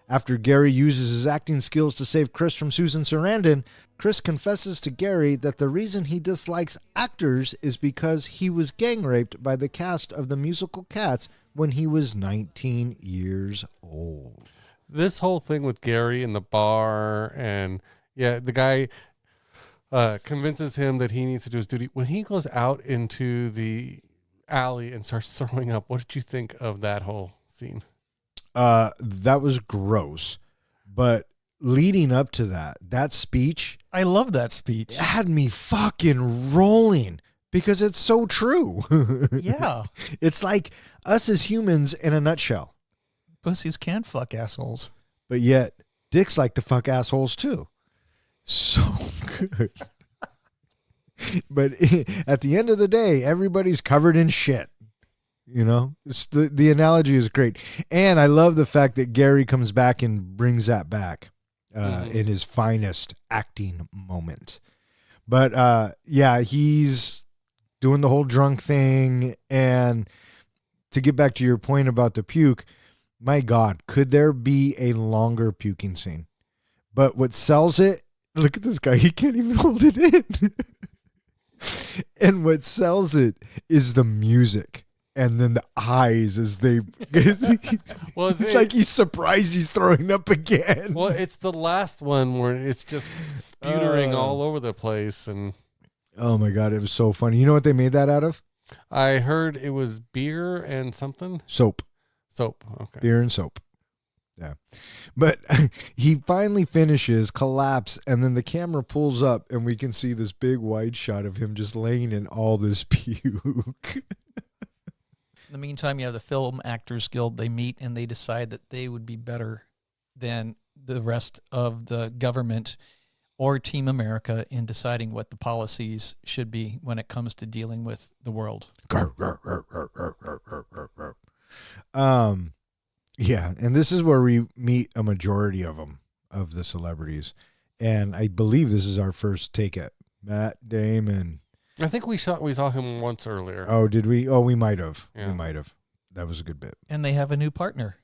After Gary uses his acting skills to save Chris from Susan Sarandon, Chris confesses to Gary that the reason he dislikes actors is because he was gang raped by the cast of the musical Cats when he was 19 years old. This whole thing with Gary in the bar and the guy convinces him that he needs to do his duty. When he goes out into the alley and starts throwing up, what did you think of that whole scene? That was gross. But leading up to that speech, I love that speech. had me fucking rolling because it's so true. Yeah. It's like us as humans in a nutshell. Pussies can fuck assholes. But yet, dicks like to fuck assholes too. So good. But at the end of the day, everybody's covered in shit. The analogy is great. And I love the fact that Gary comes back and brings that back. in his finest acting moment. But yeah, he's doing the whole drunk thing. And to get back to your point about the puke, my God, could there be a longer puking scene? But what sells it, look at this guy, he can't even hold it in. And what sells it is the music. And then the eyes as they, Well, it's like he's surprised he's throwing up again. Well, it's the last one where it's just sputering all over the place. And oh my God, it was so funny. You know what they made that out of? I heard it was beer and something. Soap. Soap. Okay. Beer and soap. Yeah. But he finally finishes, collapse, and then the camera pulls up and we can see this big wide shot of him just laying in all this puke. In the meantime, you have the Film Actors Guild. They meet and they decide that they would be better than the rest of the government or Team America in deciding what the policies should be when it comes to dealing with the world. Yeah, and this is where we meet a majority of them, of the celebrities. And I believe this is our first take at Matt Damon. I think we saw him once earlier. Oh, did we? Oh, we might have. Yeah. We might have. That was a good bit. And they have a new partner.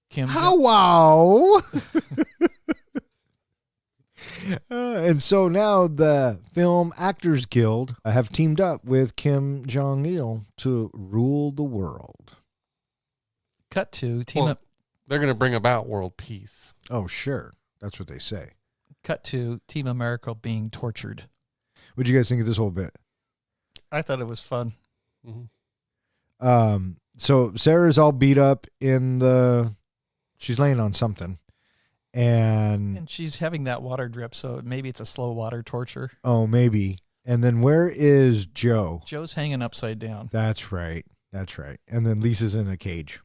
Kim. Wow. And so now the Film Actors Guild have teamed up with Kim Jong-il to rule the world. Cut to They're going to bring about world peace. Oh, sure. That's what they say. Cut to Team America being tortured. What'd you guys think of this whole bit? I thought it was fun. Mm-hmm. So Sarah's all beat up she's laying on something. And she's having that water drip, so maybe it's a slow water torture. Oh, maybe. And then where is Joe? Joe's hanging upside down. That's right. That's right. And then Lisa's in a cage.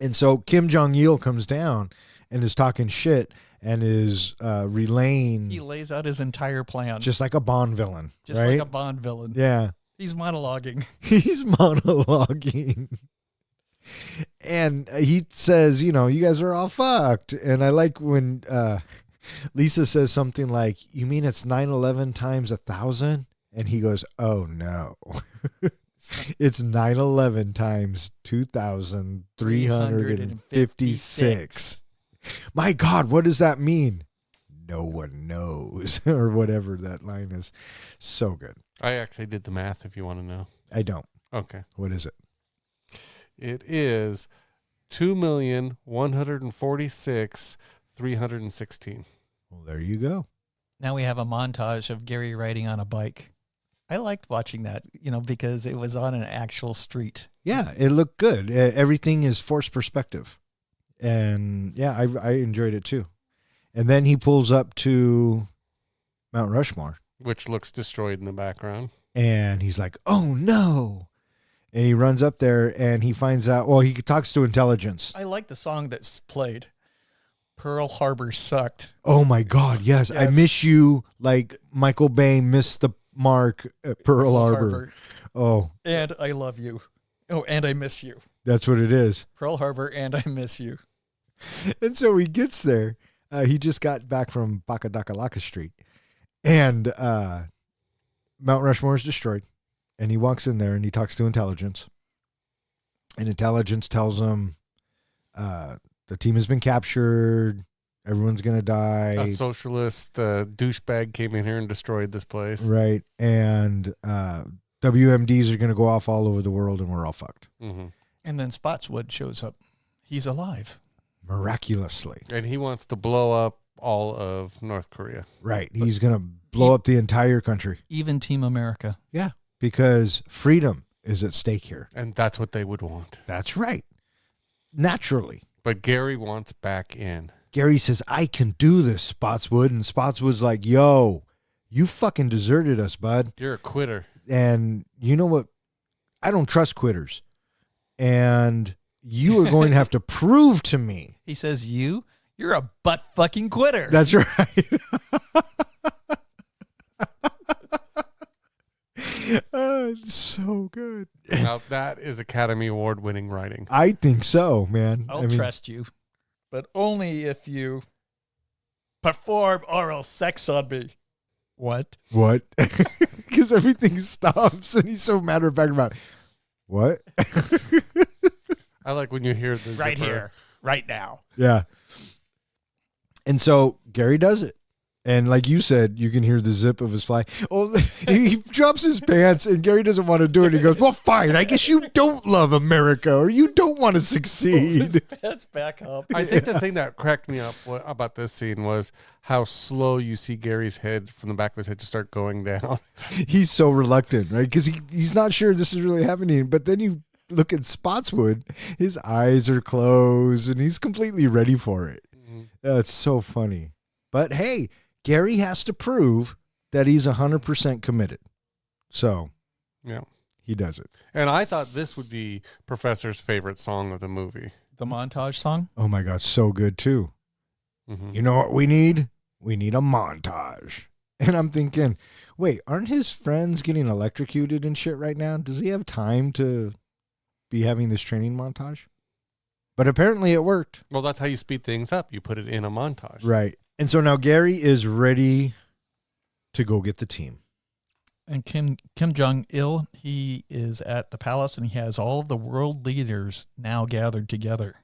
And so Kim Jong-il comes down and is talking shit and is relaying. He lays out his entire plan. Just like a Bond villain. Just right? like a Bond villain. Yeah. He's monologuing. He's monologuing. And he says, you guys are all fucked. And I like when Lisa says something like, you mean it's 9/11 times 1,000? And he goes, oh, no. It's 9/11 times 2,356. My God, what does that mean? No one knows, or whatever that line is. So good. I actually did the math if you want to know. I don't. Okay. What is it? It is 2,146,316. Well, there you go. Now we have a montage of Gary riding on a bike. I liked watching that, because it was on an actual street. Yeah, it looked good. Everything is forced perspective. And yeah, I enjoyed it too. And then he pulls up to Mount Rushmore. Which looks destroyed in the background. And he's like, oh no. And he runs up there and he finds out, he talks to intelligence. I like the song that's played. Pearl Harbor sucked. Oh my God, yes. I miss you like Michael Bay missed the mark at Pearl Harbor. Oh. And I love you. Oh, and I miss you. That's what it is. Pearl Harbor and I miss you. And so he gets there. He just got back from Bakadakalaka Street. And Mount Rushmore is destroyed. And he walks in there and he talks to intelligence. And intelligence tells him the team has been captured. Everyone's going to die. A socialist douchebag came in here and destroyed this place. Right. And WMDs are going to go off all over the world and we're all fucked. Mm-hmm. And then Spotswood shows up. He's alive. Miraculously. And he wants to blow up all of North Korea. Right. He's going to blow up the entire country. Even Team America. Yeah. Because freedom is at stake here. And that's what they would want. That's right. Naturally. But Gary wants back in. Gary says, I can do this, Spotswood. And Spotswood's like, yo, you fucking deserted us, bud. You're a quitter. And you know what? I don't trust quitters. And you are going to have to prove to me. He says, you're a butt fucking quitter. That's right. It's so good. Now that is Academy Award winning writing. I think so, man. I'll trust you, but only if you perform oral sex on me. What? What? Because everything stops and he's so matter of fact about what? I like when you hear the Right zipper. here, right now. Yeah. And so Gary does it. And like you said, you can hear the zip of his fly. Oh, he drops his pants and Gary doesn't want to do it. He goes, well, fine. I guess you don't love America or you don't want to succeed. Pants back up. I think the thing that cracked me up about this scene was how slow you see Gary's head from the back of his head to start going down. He's so reluctant, right? Because he's not sure this is really happening. But then you look at Spotswood, his eyes are closed and he's completely ready for it. It's so funny. But hey, Gary has to prove that he's 100% committed. So, Yeah. he does it. And I thought this would be Professor's favorite song of the movie. The montage song? Oh my God, so good too. Mm-hmm. You know what we need? We need a montage. And I'm thinking, wait, aren't his friends getting electrocuted and shit right now? Does he have time to be having this training montage? But apparently it worked. Well, that's how you speed things up. You put it in a montage. Right. And so now Gary is ready to go get the team. And Kim Jong-il, he is at the palace and he has all of the world leaders now gathered together.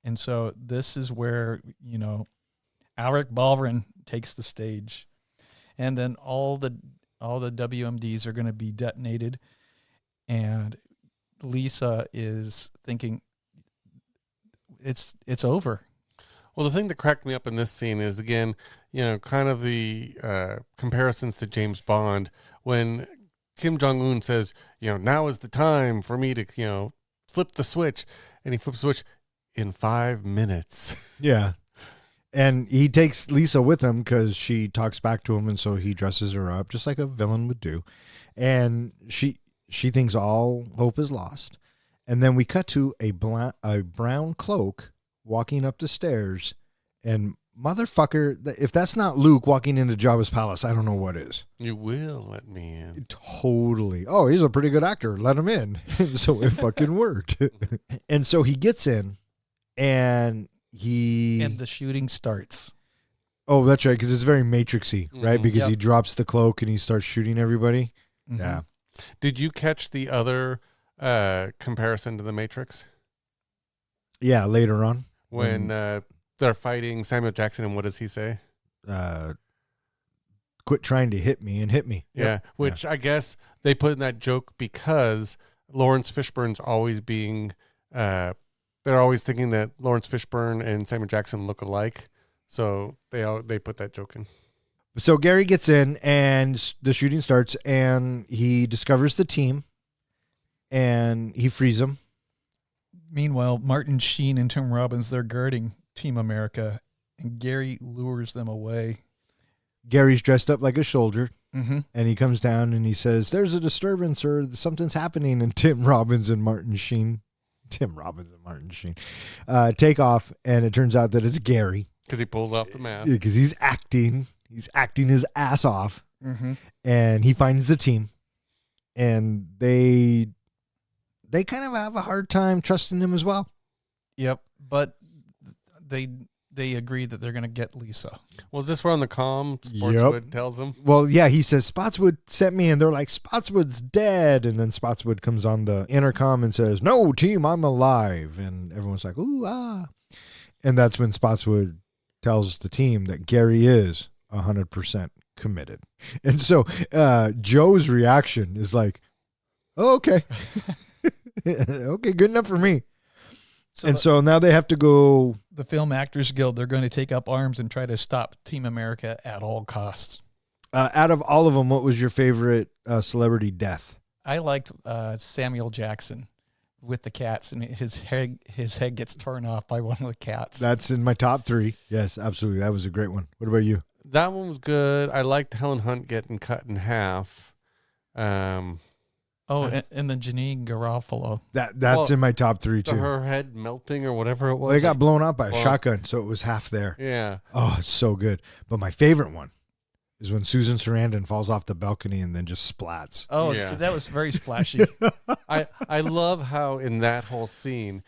And so this is where, Alec Baldwin takes the stage. And then all the WMDs are going to be detonated. And Lisa is thinking it's over. Well, the thing that cracked me up in this scene is, again, kind of the comparisons to James Bond when Kim Jong-un says, now is the time for me to, flip the switch. And he flips the switch in 5 minutes. Yeah. And he takes Lisa with him because she talks back to him. And so he dresses her up just like a villain would do. And she thinks all hope is lost. And then we cut to a brown cloak walking up the stairs, and motherfucker, if that's not Luke walking into Jabba's palace, I don't know what is. You will let me in. Totally. Oh, he's a pretty good actor. Let him in. So it fucking worked. And so he gets in, and And the shooting starts. Oh, that's right, because it's very Matrixy, right? Mhm. Because Yep. he drops the cloak and he starts shooting everybody. Mhm. Yeah. Did you catch the other comparison to The Matrix? Yeah, later on. When they're fighting Samuel Jackson, and what does he say? Quit trying to hit me and hit me. Yeah, which I guess they put in that joke because Lawrence Fishburne's always being, they're always thinking that Lawrence Fishburne and Samuel Jackson look alike. So they put that joke in. So Gary gets in and the shooting starts and he discovers the team and he frees them. Meanwhile, Martin Sheen and Tim Robbins, they're guarding Team America, and Gary lures them away. Gary's dressed up like a soldier. Mm-hmm. And he comes down and he says, there's a disturbance or something's happening. And Tim Robbins and Martin Sheen take off. And it turns out that it's Gary. Because he pulls off the mask. Because he's acting his ass off. Mm-hmm. And he finds the team. And they kind of have a hard time trusting him as well. Yep, but they agree that they're going to get Lisa. Well, is this where on the comm Sportswood tells them? Well, yeah, he says, Spotswood sent me, and they're like, Spotswood's dead. And then Spotswood comes on the intercom and says, no, team, I'm alive. And everyone's like, ooh, ah. And that's when Spotswood tells the team that Gary is 100% committed. And so Joe's reaction is like, oh, okay. Okay, good enough for me. So now they have to go. The Film Actors Guild, they're going to take up arms and try to stop Team America at all costs. Out of all of them, what was your favorite celebrity death? I liked Samuel Jackson with the cats, and his head gets torn off by one of the cats. That's in my top 3. Yes, absolutely. That was a great one. What about you? That one was good. I liked Helen Hunt getting cut in half. And then Janine Garofalo. That's in my top 3 too. Her head melting or whatever it was. Well, it got blown up by a shotgun, so it was half there. Yeah. Oh, it's so good. But my favorite one is when Susan Sarandon falls off the balcony and then just splats. Oh, Yeah. that was very splashy. I love how in that whole scene,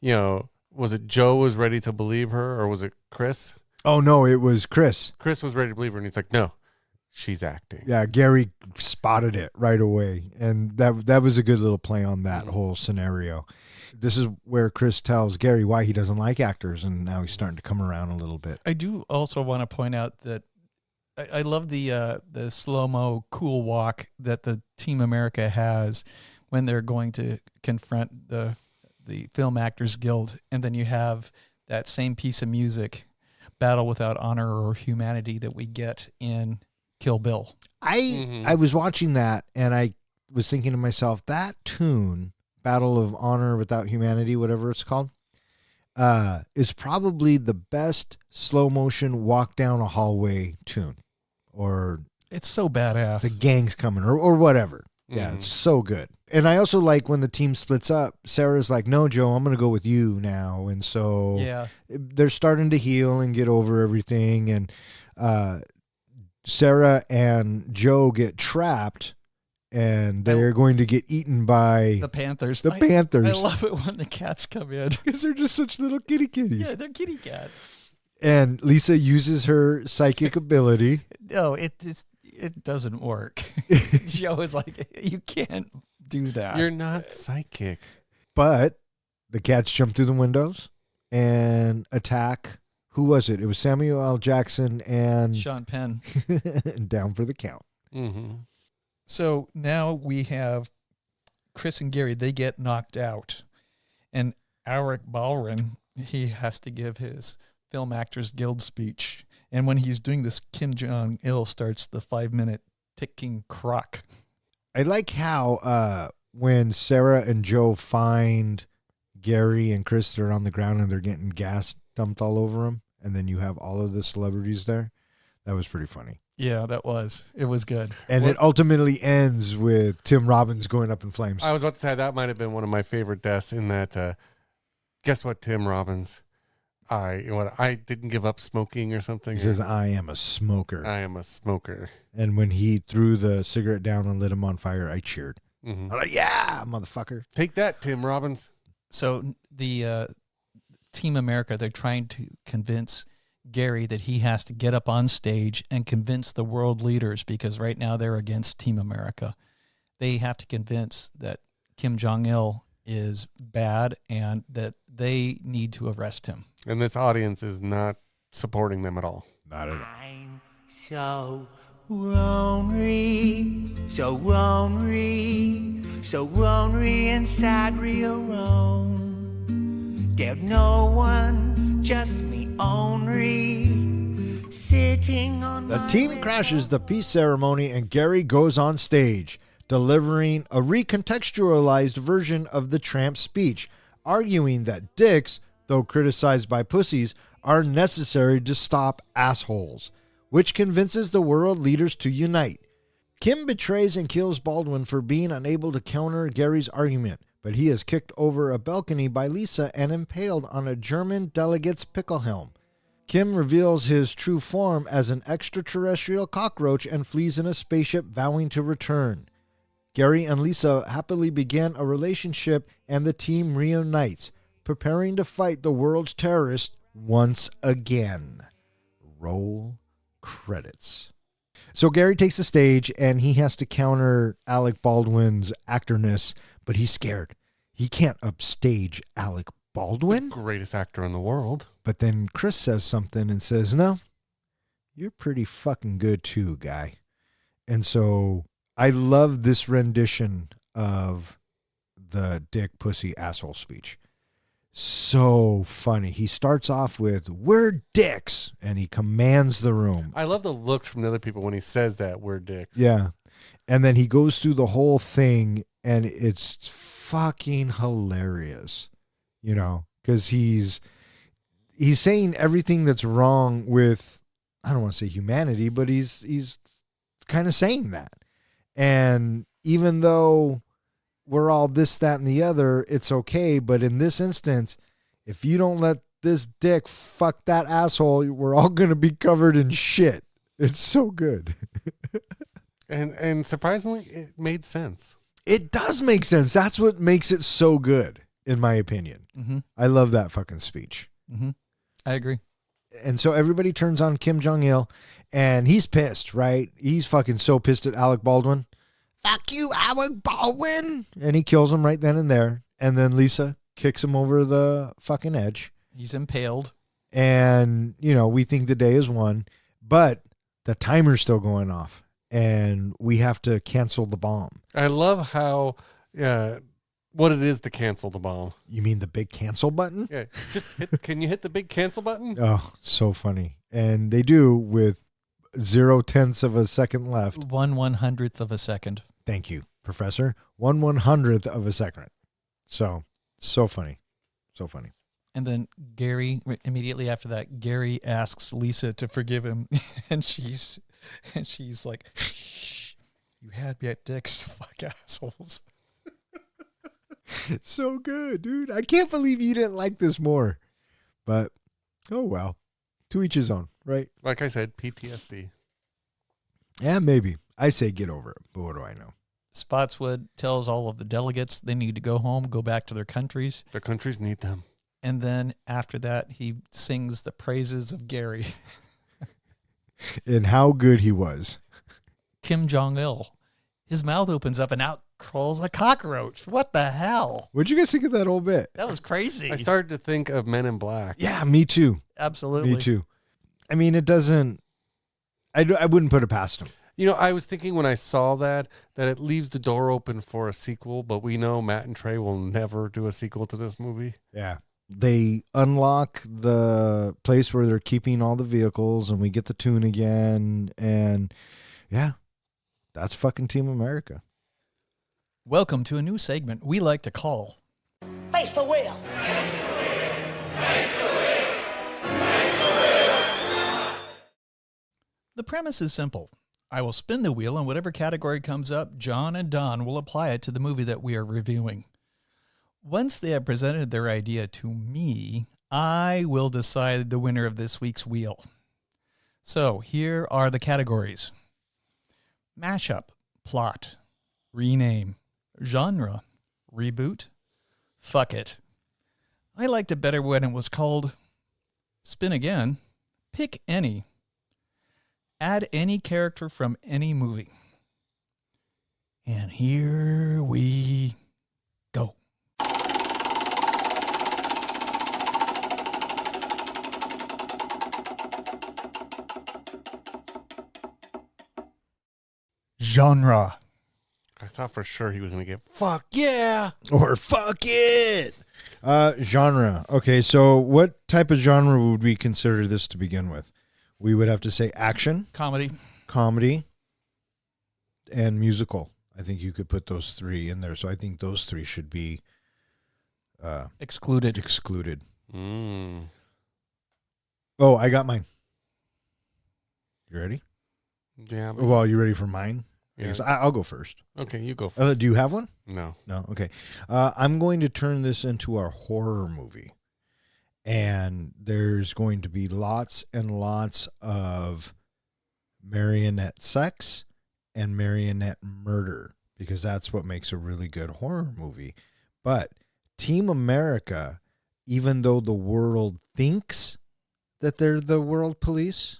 was it Joe was ready to believe her or was it Chris? Oh, no, it was Chris. Chris was ready to believe her, and he's like, no, she's acting. Yeah, Gary spotted it right away. And that was a good little play on that whole scenario. This is where Chris tells Gary why he doesn't like actors, and now he's starting to come around a little bit. I do also want to point out that I love the slow-mo cool walk that the Team America has when they're going to confront the Film Actors Guild, and then you have that same piece of music, Battle Without Honor or Humanity, that we get in Kill Bill. I was watching that, and I was thinking to myself, that tune, Battle of Honor Without Humanity, whatever it's called, is probably the best slow motion walk down a hallway tune, or It's so badass. the gang's coming, or whatever. Yeah, it's so good. And I also like when the team splits up, Sarah's like, no, Joe, I'm going to go with you now. And so Yeah. they're starting to heal and get over everything. And Sarah and Joe get trapped, and they're going to get eaten by The Panthers. the Panthers. I love it when the cats come in. because they're just such little kitties. Yeah, they're kitty cats. And Lisa uses her psychic ability. No, it doesn't work. Joe is like, you can't do that. You're not psychic. But the cats jump through the windows and attack. Who was it? It was Samuel L. Jackson and Sean Penn. down for the count. Mm-hmm. So now we have Chris and Gary. They get knocked out. And Alec Baldwin, he has to give his Film Actors Guild speech. And when he's doing this, Kim Jong-il starts the 5-minute ticking clock. I like how when Sarah and Joe find Gary and Chris, they're on the ground and they're getting gas dumped all over them. And then you have all of the celebrities there. That was pretty funny. Yeah, that was. It was good. And it ultimately ends with Tim Robbins going up in flames. I was about to say that might have been one of my favorite deaths in that. Guess what, Tim Robbins? I didn't give up smoking or something. He says, I am a smoker. I am a smoker. And when he threw the cigarette down and lit him on fire, I cheered. Mm-hmm. I'm like, yeah, motherfucker. Take that, Tim Robbins. So the Team America, they're trying to convince Gary that he has to get up on stage and convince the world leaders, because right now they're against Team America. They have to convince that Kim Jong-il is bad and that they need to arrest him. And this audience is not supporting them at all. Not at all. I'm so lonely, so lonely, so lonely inside real Rome. There's no one, just me only, sitting on The my team crashes the peace ceremony and Gary goes on stage, delivering a recontextualized version of the Tramp's speech, arguing that dicks, though criticized by pussies, are necessary to stop assholes, which convinces the world leaders to unite. Kim betrays and kills Baldwin for being unable to counter Gary's argument, but he is kicked over a balcony by Lisa and impaled on a German delegate's pickle helm. Kim reveals his true form as an extraterrestrial cockroach and flees in a spaceship, vowing to return. Gary and Lisa happily begin a relationship and the team reunites, preparing to fight the world's terrorists once again. Roll credits. So Gary takes the stage and he has to counter Alec Baldwin's actorness, but he's scared. He can't upstage Alec Baldwin. Greatest actor in the world. But then Chris says something and says, no, you're pretty fucking good too, guy. And so I love this rendition of the dick, pussy, asshole speech. So funny. He starts off with, we're dicks, and he commands the room. I love the looks from the other people when he says that, we're dicks. Yeah. And then he goes through the whole thing, and it's fucking hilarious, you know, because he's saying everything that's wrong with, I don't want to say humanity, but he's kind of saying that. And even though we're all this, that, and the other, it's okay. But in this instance, if you don't let this dick fuck that asshole, we're all going to be covered in shit. It's so good. And surprisingly, it made sense. It does make sense. That's what makes it so good, in my opinion. Mm-hmm. I love that fucking speech. Mm-hmm. I agree. And so everybody turns on Kim Jong-il, and he's pissed, right? He's fucking so pissed at Alec Baldwin. Fuck you, Alec Baldwin! And he kills him right then and there. And then Lisa kicks him over the fucking edge. He's impaled. And, we think the day is won, but the timer's still going off, and we have to cancel the bomb. I love how, what it is to cancel the bomb. You mean the big cancel button? Yeah, just can you hit the big cancel button? Oh, so funny. And they do with 0.1 of a second left. 1/100th of a second. Thank you, Professor. 1/100th of a second. So funny. So funny. And then Gary, immediately after that, Gary asks Lisa to forgive him. And she's like, shh, you had me at dicks, fuck assholes. So good, dude. I can't believe you didn't like this more. But, oh well. To each his own, right? Like I said, PTSD. Yeah, maybe. I say get over it, but what do I know? Spotswood tells all of the delegates they need to go home, go back to their countries. Their countries need them. And then after that, he sings the praises of Gary. And how good he was. Kim Jong-il. His mouth opens up and out crawls a cockroach. What the hell? What'd you guys think of that whole bit? That was crazy. I started to think of Men in Black. Yeah, me too. Absolutely. Me too. I mean, it doesn't... I wouldn't put it past him. I was thinking when I saw that it leaves the door open for a sequel, but we know Matt and Trey will never do a sequel to this movie. Yeah. They unlock the place where they're keeping all the vehicles, and we get the tune again. And yeah, that's fucking Team America. Welcome to a new segment we like to call Face the Wheel. The premise is simple. I will spin the wheel, and whatever category comes up, John and Don will apply it to the movie that we are reviewing. Once they have presented their idea to me, I will decide the winner of this week's wheel. So here are the categories. Mashup, plot, rename, genre, reboot, fuck it. I liked it better when it was called Spin Again, Pick Any, Add any character from any movie. And here we go. Genre. I thought for sure he was going to get fuck yeah. Or fuck it. Genre. Okay, so what type of genre would we consider this to begin with? We would have to say action, Comedy. comedy, and musical. I think you could put those three in there. So I think those three should be Excluded. excluded. Mm. Oh, I got mine. You ready? Yeah. Well, you ready for mine? Yeah. I'll go first. Okay, you go first. Do you have one? No. No? Okay. I'm going to turn this into our horror movie. And there's going to be lots and lots of marionette sex and marionette murder, because that's what makes a really good horror movie. But Team America, even though the world thinks that they're the world police,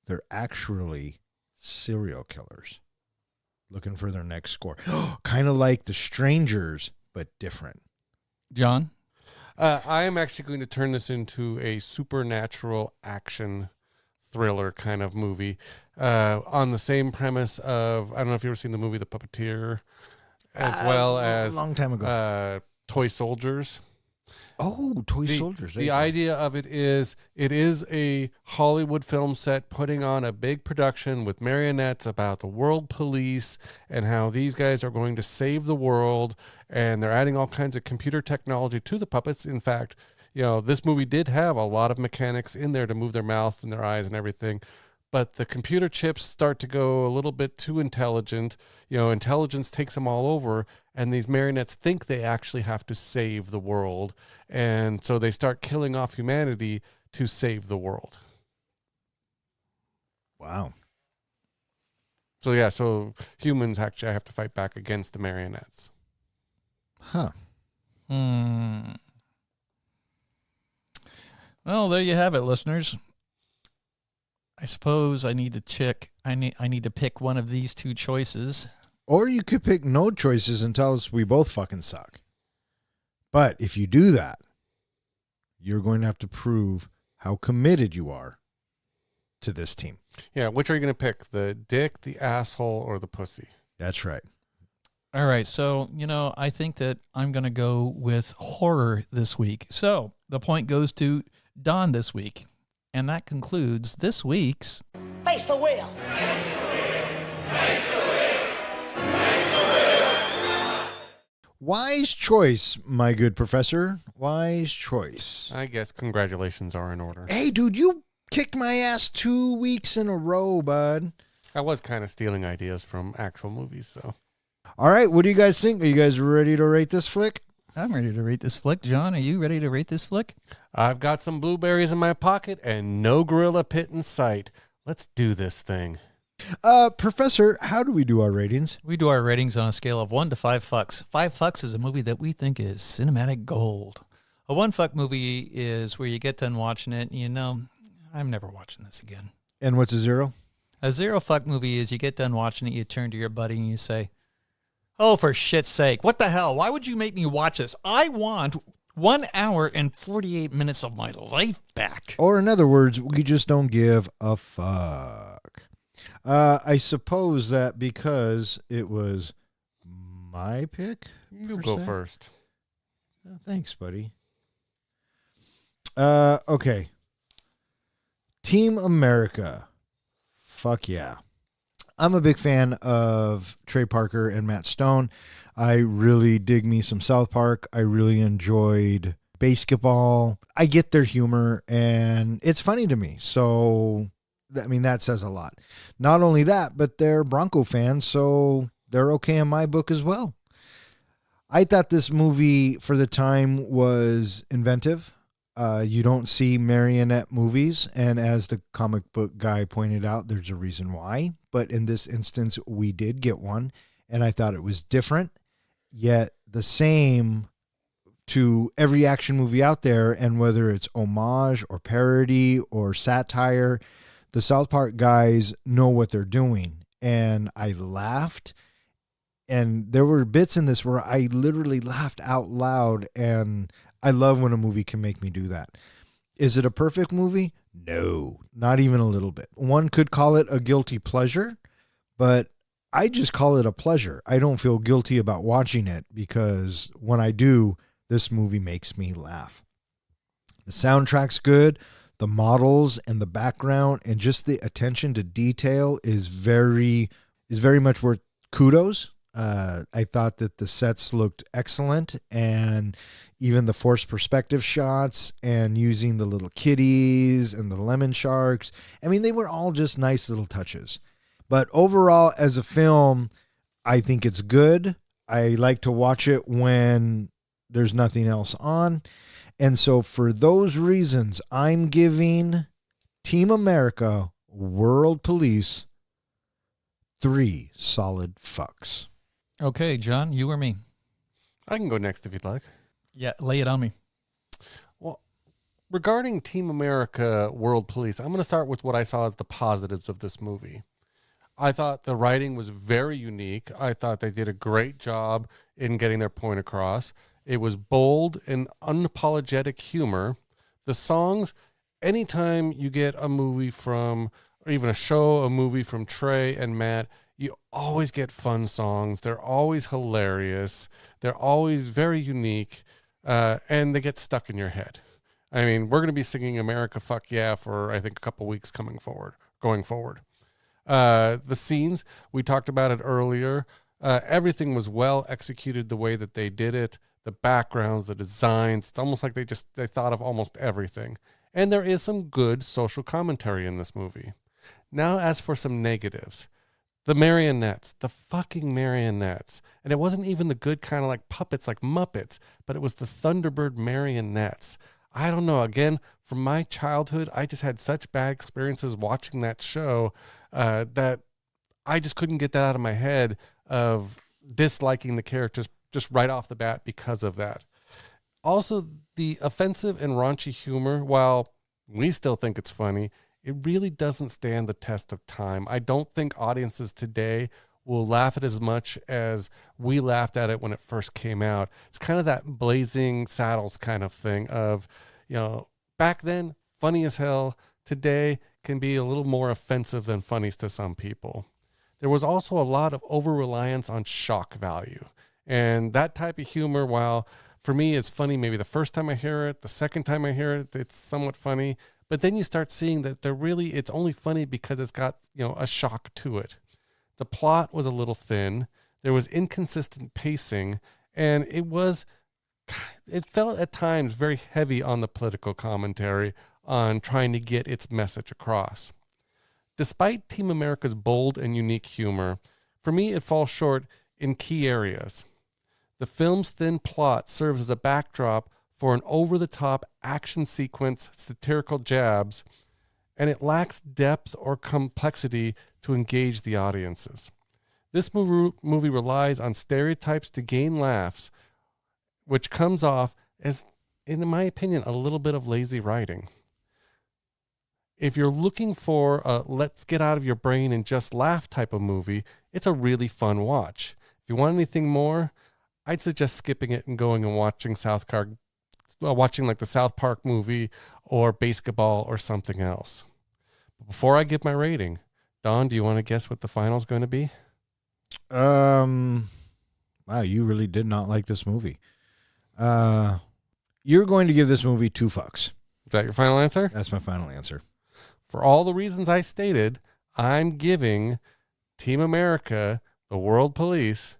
they're actually serial killers looking for their next score. Kind of like The Strangers, but different. John? I am actually going to turn this into a supernatural action thriller kind of movie on the same premise of, I don't know if you've ever seen the movie The Puppeteer, as well as a long time ago. Toy Soldiers. Oh, Toy Soldiers. There The you go. idea of it is a Hollywood film set putting on a big production with marionettes about the world police and how these guys are going to save the world, and they're adding all kinds of computer technology to the puppets. In fact, this movie did have a lot of mechanics in there to move their mouth and their eyes and everything. But the computer chips start to go a little bit too intelligent. Intelligence takes them all over, and these marionettes think they actually have to save the world. And so they start killing off humanity to save the world. Wow. So humans actually have to fight back against the marionettes. Huh. Well, there you have it, listeners. I suppose I need to check. I need to pick one of these two choices. Or you could pick no choices and tell us we both fucking suck. But if you do that, you're going to have to prove how committed you are to this team. Yeah, which are you going to pick? The dick, the asshole, or the pussy? That's right. All right, so, I think that I'm going to go with horror this week. So the point goes to Don this week. And that concludes this week's Face the wheel. Wise choice, my good professor. Wise choice. I guess congratulations are in order. Hey, dude, you kicked my ass 2 weeks in a row, bud. I was kind of stealing ideas from actual movies, so. All right, what do you guys think? Are you guys ready to rate this flick? I'm ready to rate this flick. John, are you ready to rate this flick? I've got some blueberries in my pocket and no gorilla pit in sight. Let's do this thing. Professor, how do we do our ratings? We do our ratings on a scale of 1 to 5 fucks. 5 fucks is a movie that we think is cinematic gold. A 1 fuck movie is where you get done watching it and I'm never watching this again. And what's a 0? A 0 fuck movie is you get done watching it, you turn to your buddy and you say, "Oh, for shit's sake, what the hell? Why would you make me watch this? I want 1 hour and 48 minutes of my life back." Or in other words, we just don't give a fuck. I suppose that because it was my pick. You go first. Thanks, buddy. Okay. Team America. Fuck yeah. I'm a big fan of Trey Parker and Matt Stone. I really dig me some South Park. I really enjoyed basketball. I get their humor and it's funny to me. So, that says a lot. Not only that, but they're Bronco fans, so they're okay in my book as well. I thought this movie for the time was inventive. You don't see marionette movies, and as the comic book guy pointed out, there's a reason why. But in this instance, we did get one, and I thought it was different, yet the same to every action movie out there, and whether it's homage or parody or satire, the South Park guys know what they're doing. And I laughed, and there were bits in this where I literally laughed out loud, and I love when a movie can make me do that. Is it a perfect movie? No, not even a little bit. One could call it a guilty pleasure, but I just call it a pleasure. I don't feel guilty about watching it because when I do, this movie makes me laugh. The soundtrack's good. The models and the background and just the attention to detail is very much worth kudos. I thought that the sets looked excellent, and even the forced perspective shots and using the little kitties and the lemon sharks. They were all just nice little touches. But overall, as a film, I think it's good. I like to watch it when there's nothing else on. And so for those reasons, I'm giving Team America World Police 3 solid fucks. Okay, John, you or me? I can go next if you'd like. Yeah, lay it on me. Well, regarding Team America World Police, I'm going to start with what I saw as the positives of this movie. I thought the writing was very unique. I thought they did a great job in getting their point across. It was bold and unapologetic humor. The songs, anytime you get a movie from, or even a movie from Trey and Matt, you always get fun songs. They're always hilarious. They're always very unique, and they get stuck in your head. We're going to be singing America Fuck Yeah for, I think, a couple weeks going forward. The scenes, we talked about it earlier. Everything was well executed the way that they did it. The backgrounds, the designs, it's almost like they thought of almost everything. And there is some good social commentary in this movie. Now, as for some negatives, the marionettes, the fucking marionettes. And it wasn't even the good kind of like puppets like Muppets, but it was the Thunderbird marionettes. I don't know. Again, from my childhood, I just had such bad experiences watching that show that I just couldn't get that out of my head of disliking the characters just right off the bat because of that. Also, the offensive and raunchy humor, while we still think it's funny, it really doesn't stand the test of time. I don't think audiences today will laugh at it as much as we laughed at it when it first came out. It's kind of that Blazing Saddles kind of thing of, back then, funny as hell. Today can be a little more offensive than funny to some people. There was also a lot of over-reliance on shock value. And that type of humor, while for me it's funny maybe the first time I hear it, the second time I hear it, it's somewhat funny. But then you start seeing that it's only funny because it's got, a shock to it. The plot was a little thin. There was inconsistent pacing, and it felt at times very heavy on the political commentary on trying to get its message across. Despite Team America's bold and unique humor, for me it falls short in key areas. The film's thin plot serves as a backdrop for an over-the-top action sequence, satirical jabs, and it lacks depth or complexity to engage the audiences. This movie relies on stereotypes to gain laughs, which comes off as, in my opinion, a little bit of lazy writing. If you're looking for a let's get out of your brain and just laugh type of movie, it's a really fun watch. If you want anything more, I'd suggest skipping it and going and watching like the South Park movie or Basketball or something else. But before I give my rating, Don, do you want to guess what the final's going to be? Wow, you really did not like this movie. You're going to give this movie 2 fucks. Is that your final answer? That's my final answer. For all the reasons I stated, I'm giving Team America, the World Police,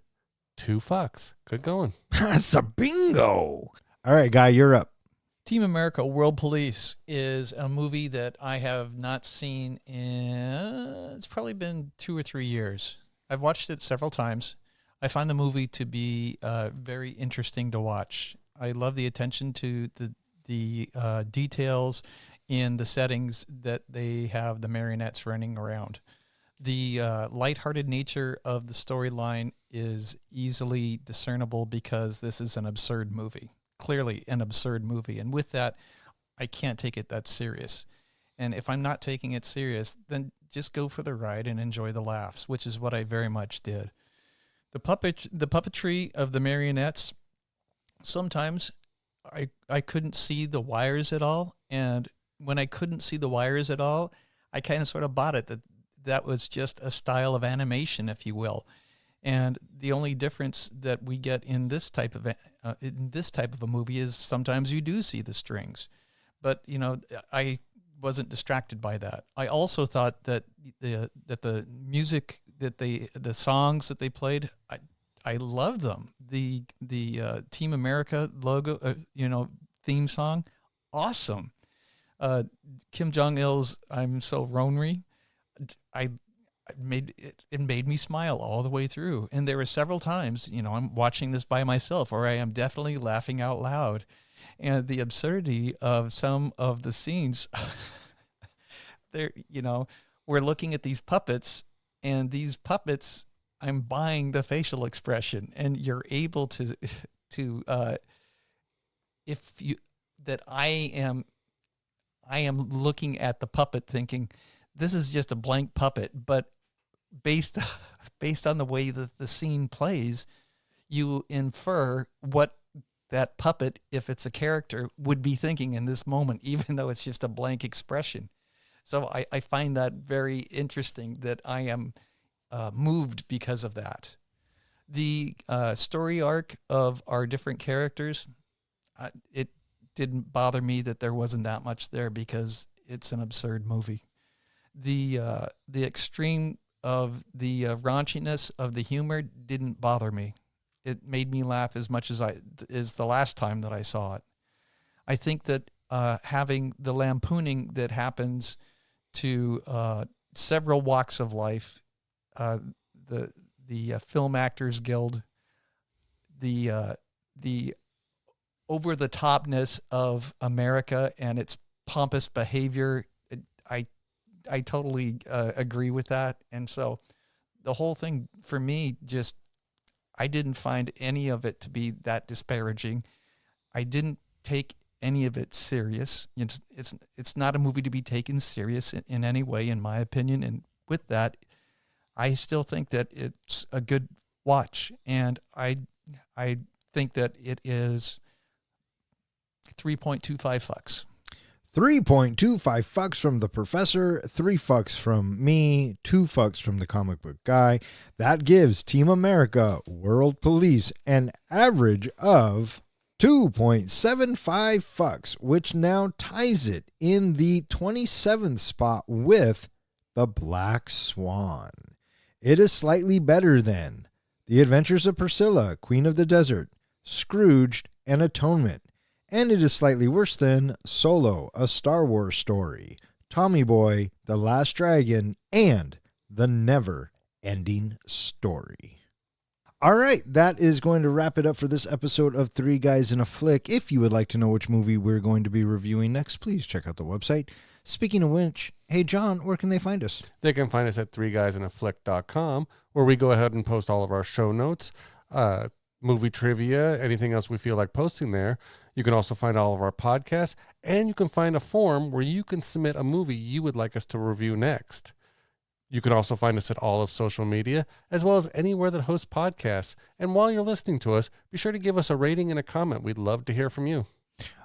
2 fucks. Good going. That's a bingo. All right, Guy, you're up. Team America World Police is a movie that I have not seen it's probably been 2 or 3 years. I've watched it several times. I find the movie to be very interesting to watch. I love the attention to the details in the settings that they have the marionettes running around. The lighthearted nature of the storyline is easily discernible because this is an absurd movie. Clearly an absurd movie. And with that, I can't take it that serious. And if I'm not taking it serious, then just go for the ride and enjoy the laughs, which is what I very much did. The puppetry of the marionettes, sometimes I couldn't see the wires at all. And when I couldn't see the wires at all, I kind of sort of bought it that was just a style of animation, if you will. And the only difference that we get in this type of a movie is sometimes you do see the strings, but I wasn't distracted by that. I also thought that the music the songs that they played, I loved them. The Team America logo, theme song, awesome. Kim Jong-il's "I'm So Lonely," it made me smile all the way through. And there were several times, I'm watching this by myself, or I am definitely laughing out loud. And the absurdity of some of the scenes, we're looking at these puppets, and these puppets, I'm buying the facial expression, and you're able to I am looking at the puppet thinking, this is just a blank puppet, but based on the way that the scene plays, you infer what that puppet, if it's a character, would be thinking in this moment, even though it's just a blank expression. So I find that very interesting, that I am moved because of that. The story arc of our different characters, it didn't bother me that there wasn't that much there because it's an absurd movie. The extreme of the raunchiness of the humor didn't bother me. It made me laugh as much as the last time that I saw it. I think that having the lampooning that happens to several walks of life, the Film Actors Guild, the over the topness of America and its pompous behavior, I totally agree with that. And so the whole thing for me, I didn't find any of it to be that disparaging. I didn't take any of it serious. It's not a movie to be taken serious in any way, in my opinion. And with that, I still think that it's a good watch, and I think that it is 3.25 fucks. 3.25 fucks from the professor, 3 fucks from me, 2 fucks from the comic book guy. That gives Team America World Police an average of 2.75 fucks, which now ties it in the 27th spot with The Black Swan. It is slightly better than The Adventures of Priscilla, Queen of the Desert, Scrooged, and Atonement. And it is slightly worse than Solo, A Star Wars Story, Tommy Boy, The Last Dragon, and The Never Ending Story. All right, that is going to wrap it up for this episode of Three Guys in a Flick. If you would like to know which movie we're going to be reviewing next, please check out the website. Speaking of which, hey, John, where can they find us? They can find us at 3guysinaflick.com, where we go ahead and post all of our show notes, movie trivia, anything else we feel like posting there. You can also find all of our podcasts, and you can find a form where you can submit a movie you would like us to review next. You can also find us at all of social media, as well as anywhere that hosts podcasts. And while you're listening to us, be sure to give us a rating and a comment. We'd love to hear from you.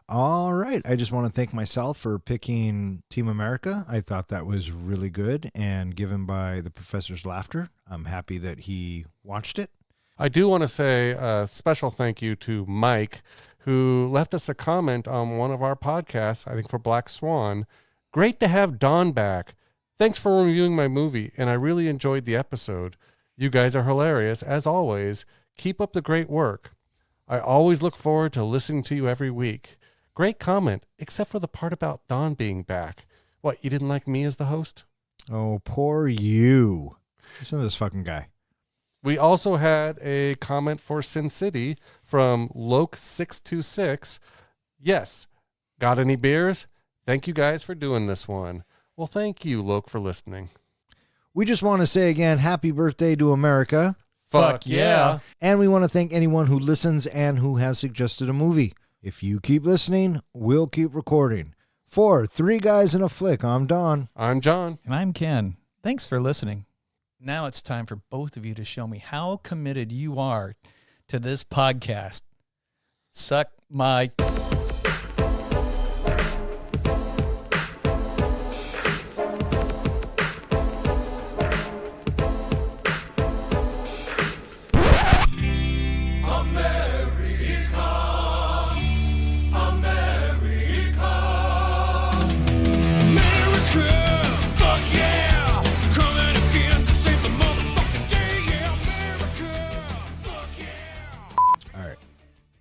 All right. I just want to thank myself for picking Team America. I thought that was really good, and given by the professor's laughter, I'm happy that he watched it. I do want to say a special thank you to Mike, who left us a comment on one of our podcasts, I think for Black Swan. Great to have Dawn back. Thanks for reviewing my movie, and I really enjoyed the episode. You guys are hilarious, as always. Keep up the great work. I always look forward to listening to you every week. Great comment, except for the part about Dawn being back. What, you didn't like me as the host? Oh, poor you. Listen to this fucking guy. We also had a comment for Sin City from Loke626. Yes. Got any beers? Thank you guys for doing this one. Well, thank you, Loke, for listening. We just want to say again, happy birthday to America. Fuck yeah. And we want to thank anyone who listens and who has suggested a movie. If you keep listening, we'll keep recording. For Three Guys in a Flick, I'm Don. I'm John. And I'm Ken. Thanks for listening. Now it's time for both of you to show me how committed you are to this podcast. Suck my...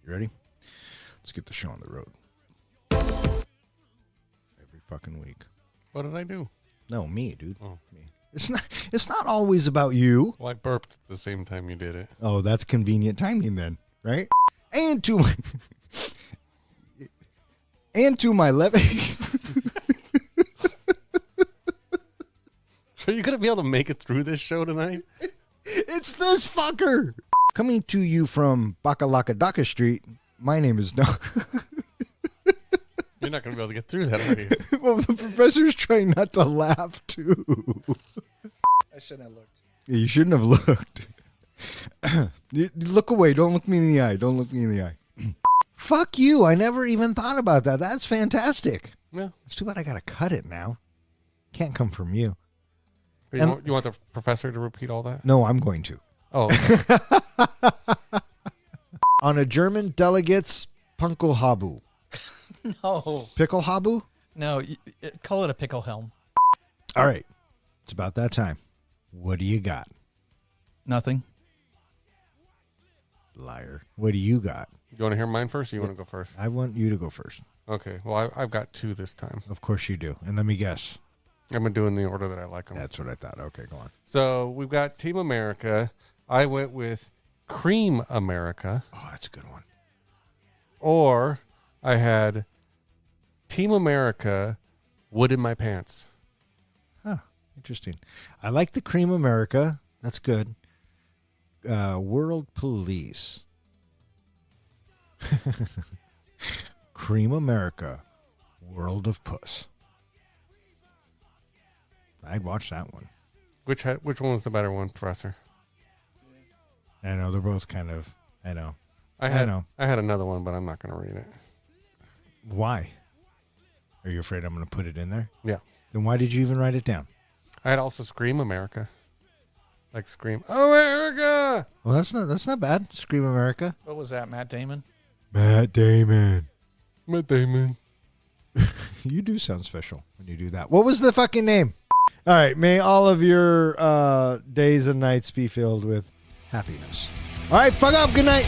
Ready? Let's get the show on the road. Every fucking week. What did I do? No, me, dude. Oh. Me. It's not always about you. Well, I burped at the same time you did it. Oh, that's convenient timing then, right? And to my left. Are you going to be able to make it through this show tonight? It's this fucker. Coming to you from Bakalakadaka Street, my name is Don. You're not going to be able to get through that, are you? Well, the professor's trying not to laugh, too. I shouldn't have looked. You shouldn't have looked. Look away. Don't look me in the eye. Don't look me in the eye. Fuck you. I never even thought about that. That's fantastic. Yeah. It's too bad I got to cut it now. Can't come from you. You want the professor to repeat all that? No, I'm going to. Oh. Okay. On a German delegate's Punkelhabu. No. Pickelhabu? No, call it a pickle helm. All right. It's about that time. What do you got? Nothing. Liar. What do you got? You want to hear mine first, or you want to go first? I want you to go first. Okay. Well, I've got 2 this time. Of course you do. And let me guess. I'm going to do in the order that I like them. That's what I thought. Okay, go on. So we've got Team America. I went with Cream America. Oh, that's a good one. Or I had Team America, Wood in My Pants. Huh. Interesting. I like the Cream America. That's good. World Police. Scream America, World of Puss. I'd watch that one. Which one was the better one, Professor? I know they're both kind of. I know. I know. had another one, but I'm not going to read it. Why? Are you afraid I'm going to put it in there? Yeah. Then why did you even write it down? I had also Scream America. Like Scream America. Well, that's not bad. Scream America. What was that, Matt Damon? Matt Damon. Matt Damon. You do sound special when you do that. What was the fucking name? All right. May all of your days and nights be filled with happiness. All right. Fuck up. Good night.